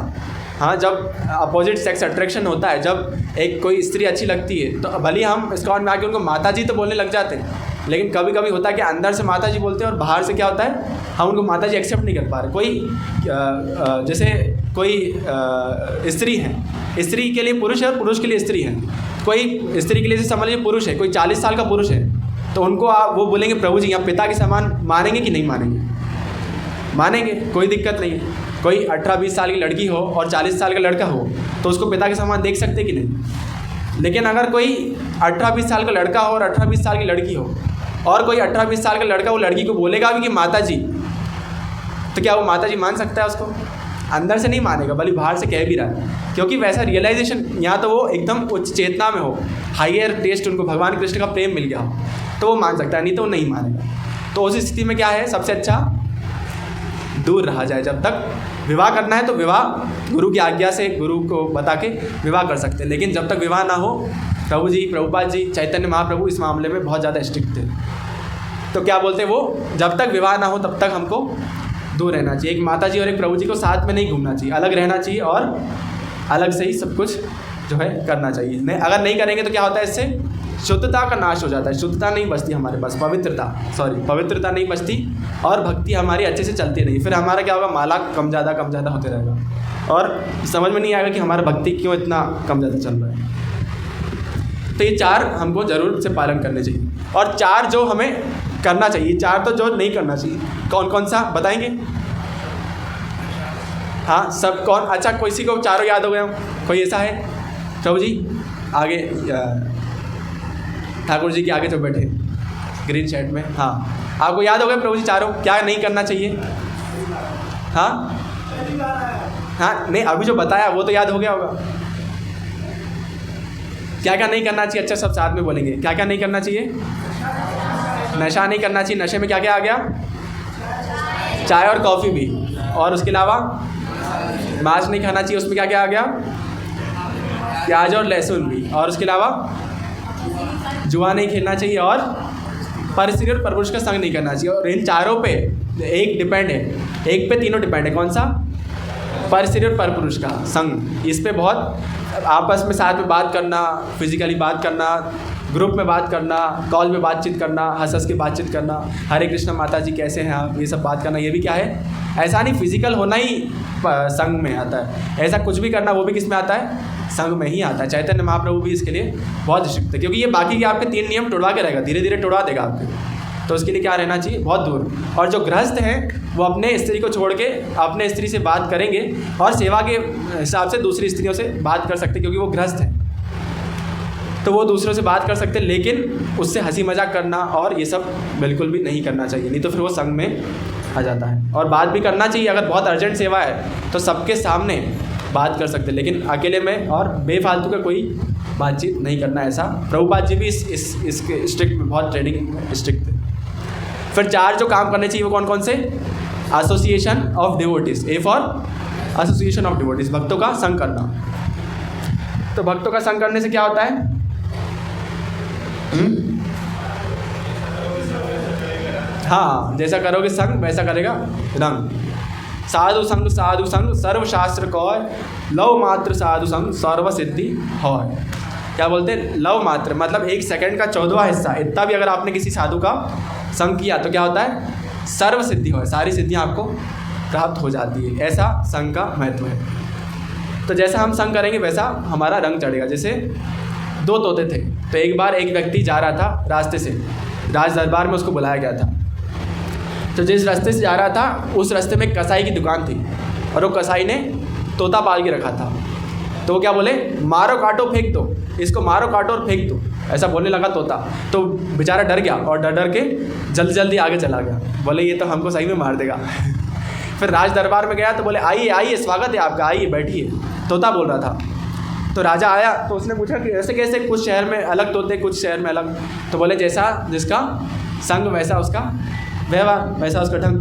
हाँ, जब अपोजिट सेक्स अट्रैक्शन होता है, जब एक कोई स्त्री अच्छी लगती है, तो भले हम इस्कॉन में आके उनको माता जी तो बोलने लग जाते हैं, लेकिन कभी कभी होता है कि अंदर से माता जी बोलते हैं और बाहर से क्या होता है? हम उनको माता जी एक्सेप्ट नहीं कर पा रहे। कोई जैसे कोई स्त्री है, स्त्री के लिए पुरुष है और पुरुष के लिए स्त्री है। कोई स्त्री के लिए समझ लीजिए पुरुष है, कोई 40 साल का पुरुष है, तो उनको वो बोलेंगे प्रभु जी यहाँ पिता के समान मानेंगे कि नहीं मानेंगे? मानेंगे, कोई दिक्कत नहीं है। कोई 18-20 साल की लड़की हो और 40 साल का लड़का हो तो उसको पिता के समान देख सकते कि नहीं? लेकिन अगर कोई 18-20 साल का लड़का हो और 18-20 साल की लड़की हो और कोई 18-20 साल का लड़का वो लड़की को बोलेगा भी कि माता जी, तो क्या वो माता जी मान सकता है उसको? अंदर से नहीं मानेगा, भले बाहर से कह भी रहा है, क्योंकि वैसा रियलाइजेशन या तो वो एकदम उच्च चेतना में हो, हाइयर टेस्ट, उनको भगवान कृष्ण का प्रेम मिल गया हो, तो वो मान सकता है, नहीं तो वो नहीं मानेगा। तो उस स्थिति में क्या है? सबसे अच्छा दूर रहा जाए। जब तक विवाह करना है तो विवाह गुरु की आज्ञा से, गुरु को बता के विवाह कर सकते हैं, लेकिन जब तक विवाह ना हो प्रभु जी, प्रभुपाद जी, चैतन्य महाप्रभु इस मामले में बहुत ज़्यादा स्ट्रिक्ट थे। तो क्या बोलते हैं वो, जब तक विवाह ना हो तब तक हमको दूर रहना चाहिए। एक माता जी और एक प्रभु जी को साथ में नहीं घूमना चाहिए, अलग रहना चाहिए और अलग से ही सब कुछ जो है करना चाहिए। नहीं, अगर नहीं करेंगे तो क्या होता है, इससे शुद्धता का नाश हो जाता है, शुद्धता नहीं बचती हमारे पास, पवित्रता नहीं बचती और भक्ति हमारी अच्छे से चलती नहीं। फिर हमारा क्या होगा, माला कम ज़्यादा होते रहेगा और समझ में नहीं आएगा कि हमारा भक्ति क्यों इतना कम ज़्यादा चल रहा है। तो ये 4 हमको ज़रूर से पालन करने चाहिए। और 4 जो हमें करना चाहिए, 4 तो जो नहीं करना चाहिए, कौन कौन सा बताएंगे? हाँ, सब कौन? अच्छा, किसी को चारों याद हो गए? कोई ऐसा है? प्रभु जी आगे, ठाकुर जी के आगे जो बैठे ग्रीन शर्ट में, हाँ, आपको याद हो गए प्रभु जी चारों? क्या नहीं करना चाहिए? हाँ नहीं, अभी जो बताया वो तो याद हो गया होगा। क्या क्या नहीं करना चाहिए? अच्छा, सब साथ में बोलेंगे। क्या क्या नहीं करना चाहिए? नशा नहीं करना चाहिए। नशे में क्या क्या आ गया? चाय और कॉफ़ी भी। और उसके अलावा मांस नहीं खाना चाहिए, उसमें क्या क्या आ गया? प्याज और लहसुन भी। और उसके अलावा जुआ नहीं खेलना चाहिए और परस्त्री और परपुरुष का संग नहीं करना चाहिए। और इन चारों पे एक डिपेंड है, एक पे तीनों डिपेंड है। कौन सा? परस्त्री और परपुरुष का संग। इस पे बहुत आपस में साथ में बात करना, फिजिकली बात करना, ग्रुप में बात करना, कॉल में बातचीत करना, हंस के बातचीत करना, हरे कृष्ण माता जी कैसे हैं आप, ये सब बात करना, ये भी क्या है? ऐसा नहीं फिजिकल होना ही संग में आता है, ऐसा कुछ भी करना वो भी किस में आता है? संग में ही आता है। चैतन्य महाप्रभु भी इसके लिए बहुत स्ट्रिक्ट है, क्योंकि ये बाकी के आपके 3 नियम तोड़वा के रहेगा, धीरे धीरे तोड़वा देगा आपके। तो उसके लिए क्या रहना चाहिए? बहुत दूर। और जो गृहस्थ हैं वो अपने स्त्री को छोड़ के अपने स्त्री से बात करेंगे और सेवा के हिसाब से दूसरी स्त्रियों से बात कर सकते, क्योंकि वो गृहस्थ हैं तो वो दूसरों से बात कर सकते, लेकिन उससे हंसी मजाक करना और ये सब बिल्कुल भी नहीं करना चाहिए, नहीं तो फिर वो संग में आ जाता है। और बात भी करना चाहिए, अगर बहुत अर्जेंट सेवा है तो सबके सामने बात कर सकते, लेकिन अकेले में और बेफालतू का कोई बातचीत नहीं करना। ऐसा प्रभुपाद जी भी इसके स्ट्रिक्ट में बहुत ट्रेनिंग स्ट्रिक्ट थे। फिर 4 जो काम करने चाहिए वो कौन कौन से? Association of devotees. A for association of devotees, भक्तों का संग करना। तो भक्तों का संग करने से क्या होता है? हाँ, जैसा करोगे संग वैसा करेगा रंग। साधु संग सर्वशास्त्र कौय, लव मात्र साधु संग सर्व सिद्धि हौय। क्या बोलते हैं? लव मात्र मतलब 1 सेकंड का 14वां हिस्सा, इतना भी अगर आपने किसी साधु का संग किया तो क्या होता है? सर्व सिद्धि हो, सारी सिद्धियां आपको प्राप्त हो जाती है। ऐसा संग का महत्व है। तो जैसा हम संग करेंगे वैसा हमारा रंग चढ़ेगा। जैसे 2 तोते थे, तो एक बार एक व्यक्ति जा रहा था रास्ते से, राज दरबार में उसको बुलाया गया था। तो जिस रास्ते से जा रहा था उस रास्ते में कसाई की दुकान थी और वो कसाई ने तोता पाल के रखा था। तो वो क्या बोले? मारो काटो फेंक दो, इसको मारो काटो और फेंक दो, ऐसा बोलने लगा तोता। तो बेचारा डर गया और डर के जल्दी जल्दी आगे चला गया। बोले ये तो हमको सही में मार देगा। फिर राज दरबार में गया तो बोले आइए आइए, स्वागत है आपका, आइए बैठिए। तोता बोल रहा था। तो राजा आया तो उसने पूछा कि ऐसे कैसे, कुछ शहर में अलग तोते कुछ शहर में अलग। तो बोले जैसा जिसका संग वैसा उसका व्यवहार, वैसा उसका ढंग।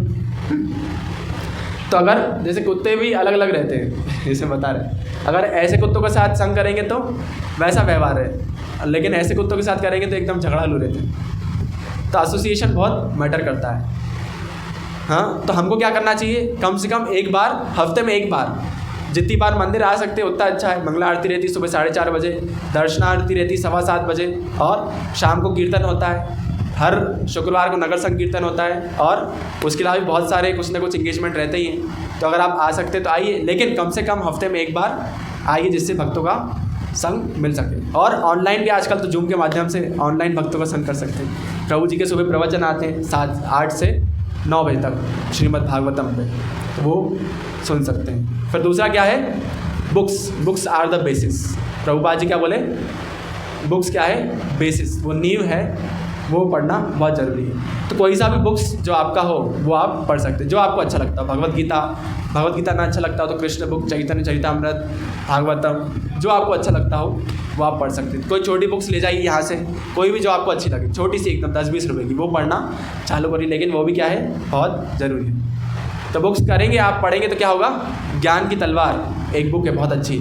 तो अगर जैसे कुत्ते भी अलग अलग रहते हैं, जैसे बता रहे, अगर ऐसे कुत्तों के साथ संग करेंगे तो वैसा व्यवहार है, लेकिन ऐसे कुत्तों के साथ करेंगे तो एकदम झगड़ालू रहते हैं। तो एसोसिएशन बहुत मैटर करता है। हाँ, तो हमको क्या करना चाहिए? कम से कम एक बार, हफ्ते में एक बार, जितनी बार मंदिर आ सकते उतना अच्छा है। मंगला आरती रहती सुबह 4:30 बजे, दर्शन आरती रहती 7:15 बजे, और शाम को कीर्तन होता है। हर शुक्रवार को नगर संकीर्तन होता है, और उसके अलावा भी बहुत सारे कुछ ना कुछ इंगेजमेंट रहते ही हैं। तो अगर आप आ सकते हैं तो आइए, लेकिन कम से कम हफ्ते में एक बार आइए, जिससे भक्तों का संग मिल सके। और ऑनलाइन भी आजकल तो जूम के माध्यम से ऑनलाइन भक्तों का संग कर सकते हैं। प्रभु जी के सुबह प्रवचन आते हैं 8 से 9 बजे तक श्रीमद् भागवतम पे, तो वो सुन सकते हैं। फिर दूसरा क्या है? Books are the basis. Prabhupada ji क्या बोले? बुक्स क्या है? बेसिस, वो नींव है, वो पढ़ना बहुत ज़रूरी है। तो कोई सा भी बुक्स जो आपका हो वो आप पढ़ सकते हैं, जो आपको अच्छा लगता हो। भगवत गीता ना अच्छा लगता हो तो कृष्ण बुक, चैतन्य चरितामृत, भागवतम, जो आपको अच्छा लगता हो वो आप पढ़ सकते हैं। कोई छोटी बुक्स ले जाइए यहाँ से, कोई भी जो आपको अच्छी लगे, छोटी सी एकदम 10-20 रुपये की, वो पढ़ना चालू करिए। लेकिन वो भी क्या है? बहुत ज़रूरी है। तो बुक्स करेंगे आप, पढ़ेंगे तो क्या होगा? ज्ञान की तलवार एक बुक है बहुत अच्छी,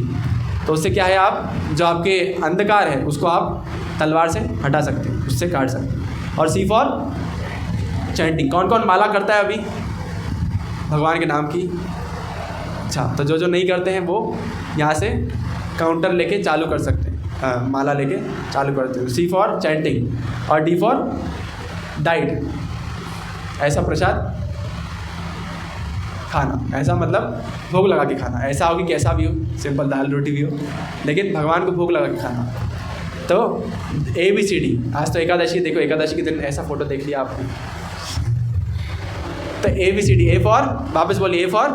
तो उससे क्या है, आप जो आपके अंधकार है उसको आप तलवार से हटा सकते हैं, उससे काट सकते हैं। और सी फॉर चैंटिंग। कौन कौन माला करता है अभी भगवान के नाम की? अच्छा, तो जो जो नहीं करते हैं वो यहाँ से काउंटर लेके चालू कर सकते हैं, माला लेके चालू करते हैं। सी फॉर चैंटिंग और डी फॉर डाइट, ऐसा प्रसाद खाना, ऐसा मतलब भोग लगा के खाना। ऐसा हो कि कैसा भी हो, सिंपल दाल रोटी भी हो, लेकिन भगवान को भोग लगा के खाना। तो ABCD। आज तो एकादशी, देखो एकादशी के दिन ऐसा फोटो देख लिया आपने। तो ABCD, ए फॉर, वापस बोलिए, A for,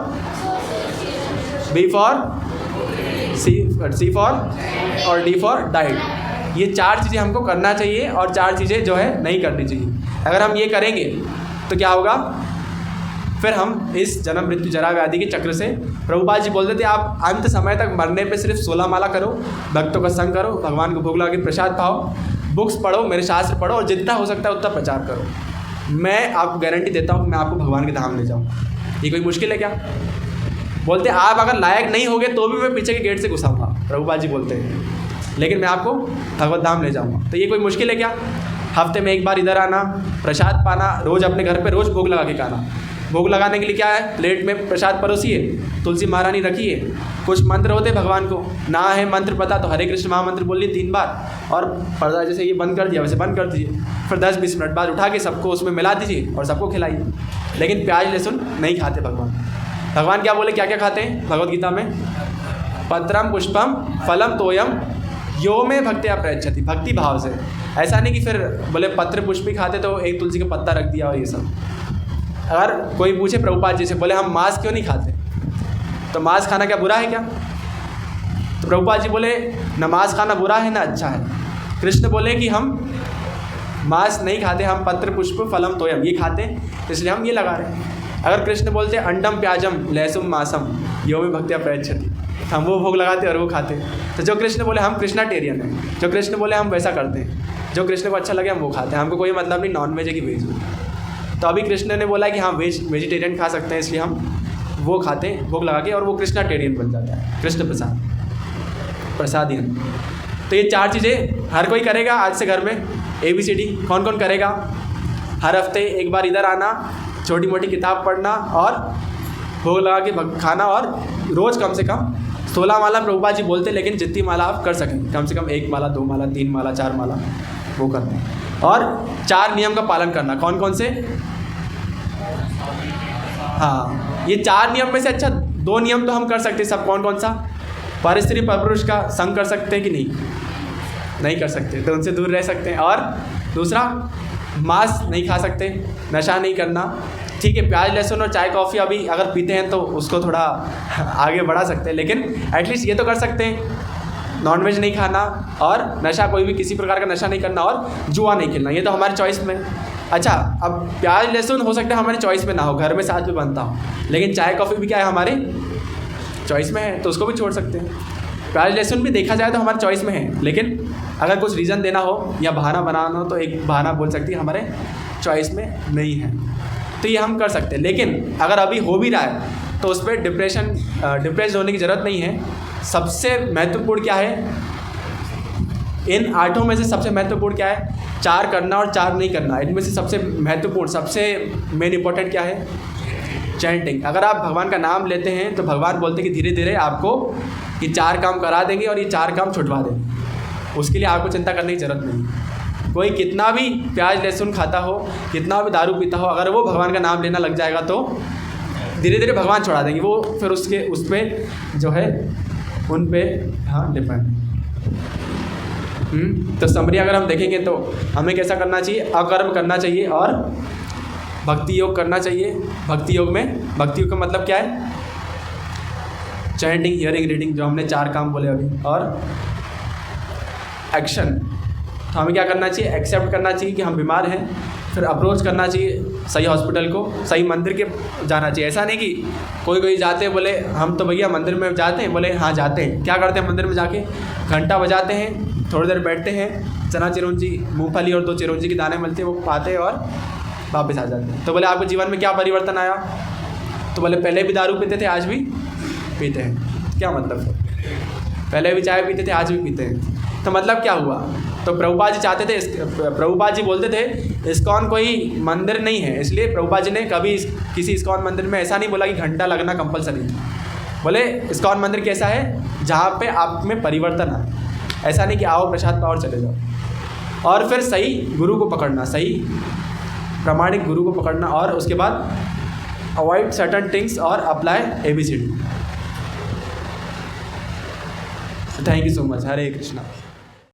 B for, C for और डी फॉर डाइट। ये 4 चीज़ें हमको करना चाहिए और 4 चीज़ें जो है नहीं करनी चाहिए। अगर हम ये करेंगे तो क्या होगा, फिर हम इस जन्म मृत्यु जरा व्याधि के चक्र से, प्रभुपाद जी बोलते थे आप अंत समय तक मरने पे सिर्फ 16 माला करो, भक्तों का संग करो, भगवान को भोग लगा के प्रसाद पाओ, बुक्स पढ़ो, मेरे शास्त्र पढ़ो और जितना हो सकता है उतना प्रचार करो। मैं आपको गारंटी देता हूँ कि मैं आपको भगवान के धाम ले जाऊँ। ये कोई मुश्किल है क्या? बोलते आप अगर लायक नहीं होगे तो भी मैं पीछे के गेट से घुसाऊँगा, प्रभुपाद जी बोलते हैं, लेकिन मैं आपको भगवत धाम ले जाऊँगा। तो ये कोई मुश्किल है क्या? हफ्ते में एक बार इधर आना, प्रसाद पाना, रोज़ अपने घर पे रोज़ भोग लगा के खाना। भोग लगाने के लिए क्या है, प्लेट में प्रसाद परोसिए, तुलसी महारानी रखिए, कुछ मंत्र होते हैं भगवान को, ना है मंत्र पता तो हरे कृष्ण महामंत्र बोलिए 3 बार, और पर्दा जैसे ये बंद कर दिया वैसे बंद कर दीजिए, फिर 10-20 मिनट बाद उठा के सबको उसमें मिला दीजिए और सबको खिलाइए। लेकिन प्याज लहसुन नहीं खाते भगवान। भगवान क्या बोले, क्या क्या खाते हैं भगवत गीता में? पत्रम पुष्पम फलम तोयम यो में भक्त्या प्रयच्छति, भक्ति भाव से। ऐसा नहीं कि फिर बोले पत्र पुष्प ही खाते तो एक तुलसी का पत्ता रख दिया और ये सब। अगर कोई पूछे प्रभुपाद जी से, बोले हम मांस क्यों नहीं खाते, तो मांस खाना क्या बुरा है क्या? तो प्रभुपाद जी बोले न मांस खाना बुरा है ना अच्छा है। कृष्ण बोले कि हम मांस नहीं खाते, हम पत्र पुष्प फलम तोयम ये खाते, इसलिए हम ये लगा रहे हैं। अगर कृष्ण बोलते अंडम प्याजम लहसुन मासम यो में भक्त्या प्रयच्छति, हम वो भोग लगाते और वो खाते। तो जो कृष्ण बोले हम कृष्णाटेरियन हैं, जो कृष्ण बोले हम वैसा करते हैं, जो कृष्ण को अच्छा लगे हम वो खाते हैं, हमको कोई मतलब नहीं नॉन वेज है कि वेज है। तो अभी कृष्ण ने बोला कि हाँ वेजिटेरियन खा सकते हैं, इसलिए हम वो खाते हैं भोग लगा के, और वो कृष्णाटेरियन बन जाता है, कृष्ण प्रसादियन। तो ये 4 चीज़ें हर कोई करेगा आज से घर में। ABCD कौन कौन करेगा? हर हफ्ते एक बार इधर आना, छोटी मोटी किताब पढ़ना और भोग लगा के खाना, और रोज़ कम से कम 16 माला प्रभुपाद जी बोलते, लेकिन जितनी माला आप कर सकें, कम से कम 1 माला 2 माला 3 माला 4 माला वो करते हैं। और 4 नियम का पालन करना। कौन कौन से? हाँ, ये 4 नियम में से अच्छा 2 नियम तो हम कर सकते हैं सब। कौन कौन सा? पर स्त्री पर पुरुष का संग कर सकते हैं कि नहीं? नहीं कर सकते, तो उनसे दूर रह सकते हैं। और दूसरा, मांस नहीं खा सकते, नशा नहीं करना। ठीक है, प्याज लहसुन और चाय कॉफ़ी अभी अगर पीते हैं तो उसको थोड़ा आगे बढ़ा सकते हैं, लेकिन एटलीस्ट ये तो कर सकते हैं, नॉनवेज नहीं खाना और नशा, कोई भी किसी प्रकार का नशा नहीं करना और जुआ नहीं खेलना। ये तो हमारी चॉइस में। अच्छा, अब प्याज लहसुन हो सकता है हमारी चॉइस में ना हो, घर में साथ में बनता हो, लेकिन चाय कॉफ़ी भी क्या है हमारे चॉइस में है, तो उसको भी छोड़ सकते हैं। प्याज लहसुन भी देखा जाए तो हमारे चॉइस में है, लेकिन अगर कुछ रीज़न देना हो या बहाना बनाना हो तो एक बहाना बोल सकती है हमारे चॉइस में नहीं है, तो ये हम कर सकते हैं। लेकिन अगर अभी हो भी रहा है तो उस पर डिप्रेस होने की ज़रूरत नहीं है। सबसे महत्वपूर्ण क्या है, इन 8 में से सबसे महत्वपूर्ण क्या है? 4 करना और 4 नहीं करना। इनमें से सबसे महत्वपूर्ण, सबसे मेन इंपॉर्टेंट क्या है? चैंटिंग। अगर आप भगवान का नाम लेते हैं तो भगवान बोलते हैं कि धीरे धीरे आपको ये 4 काम करा देंगे और ये 4 काम छुटवा देंगे। उसके लिए आपको चिंता करने की ज़रूरत नहीं। कोई कितना भी प्याज लहसुन खाता हो, कितना भी दारू पीता हो, अगर वो भगवान का नाम लेना लग जाएगा तो धीरे धीरे भगवान छुड़ा देंगे। वो फिर उस पर जो है उन पे हाँ डिपेंड। तो समरी अगर हम देखेंगे तो हमें कैसा करना चाहिए? अकर्म करना चाहिए और भक्ति योग करना चाहिए। भक्ति योग का मतलब क्या है? चैंटिंग, हियरिंग, रीडिंग, जो हमने 4 काम बोले अभी। और एक्शन, तो हमें क्या करना चाहिए? एक्सेप्ट करना चाहिए कि हम बीमार हैं, फिर अप्रोच करना चाहिए सही हॉस्पिटल को, सही मंदिर के जाना चाहिए। ऐसा नहीं कि कोई जाते हैं बोले हम तो भैया मंदिर में जाते हैं, बोले हाँ जाते हैं। क्या करते हैं मंदिर में जाके? घंटा बजाते हैं, थोड़ी देर बैठते हैं, चना चिरौंजी, मूंगफली और 2 चिरौंजी के दाने मिलते हैं वो पाते हैं और वापस आ जाते हैं। तो बोले आपके जीवन में क्या परिवर्तन आया? तो बोले पहले भी दारू पीते थे, आज भी पीते हैं। क्या मतलब है? पहले भी चाय पीते थे, आज भी पीते हैं। तो मतलब क्या हुआ? तो प्रभुपाद जी चाहते थे, प्रभुपाद जी बोलते थे इस्कॉन कोई मंदिर नहीं है, इसलिए प्रभुपाद जी ने कभी किसी इस्कॉन मंदिर में ऐसा नहीं बोला कि घंटा लगना कंपलसरी है। बोले इस्कॉन मंदिर कैसा है? जहाँ पे आप में परिवर्तन आए। ऐसा नहीं कि आओ प्रसाद पाओ और चले जाओ। और फिर सही गुरु को पकड़ना, सही प्रामाणिक गुरु को पकड़ना, और उसके बाद अवॉइड सर्टन थिंग्स और apply ABCD। Thank you so much. Hare Krishna.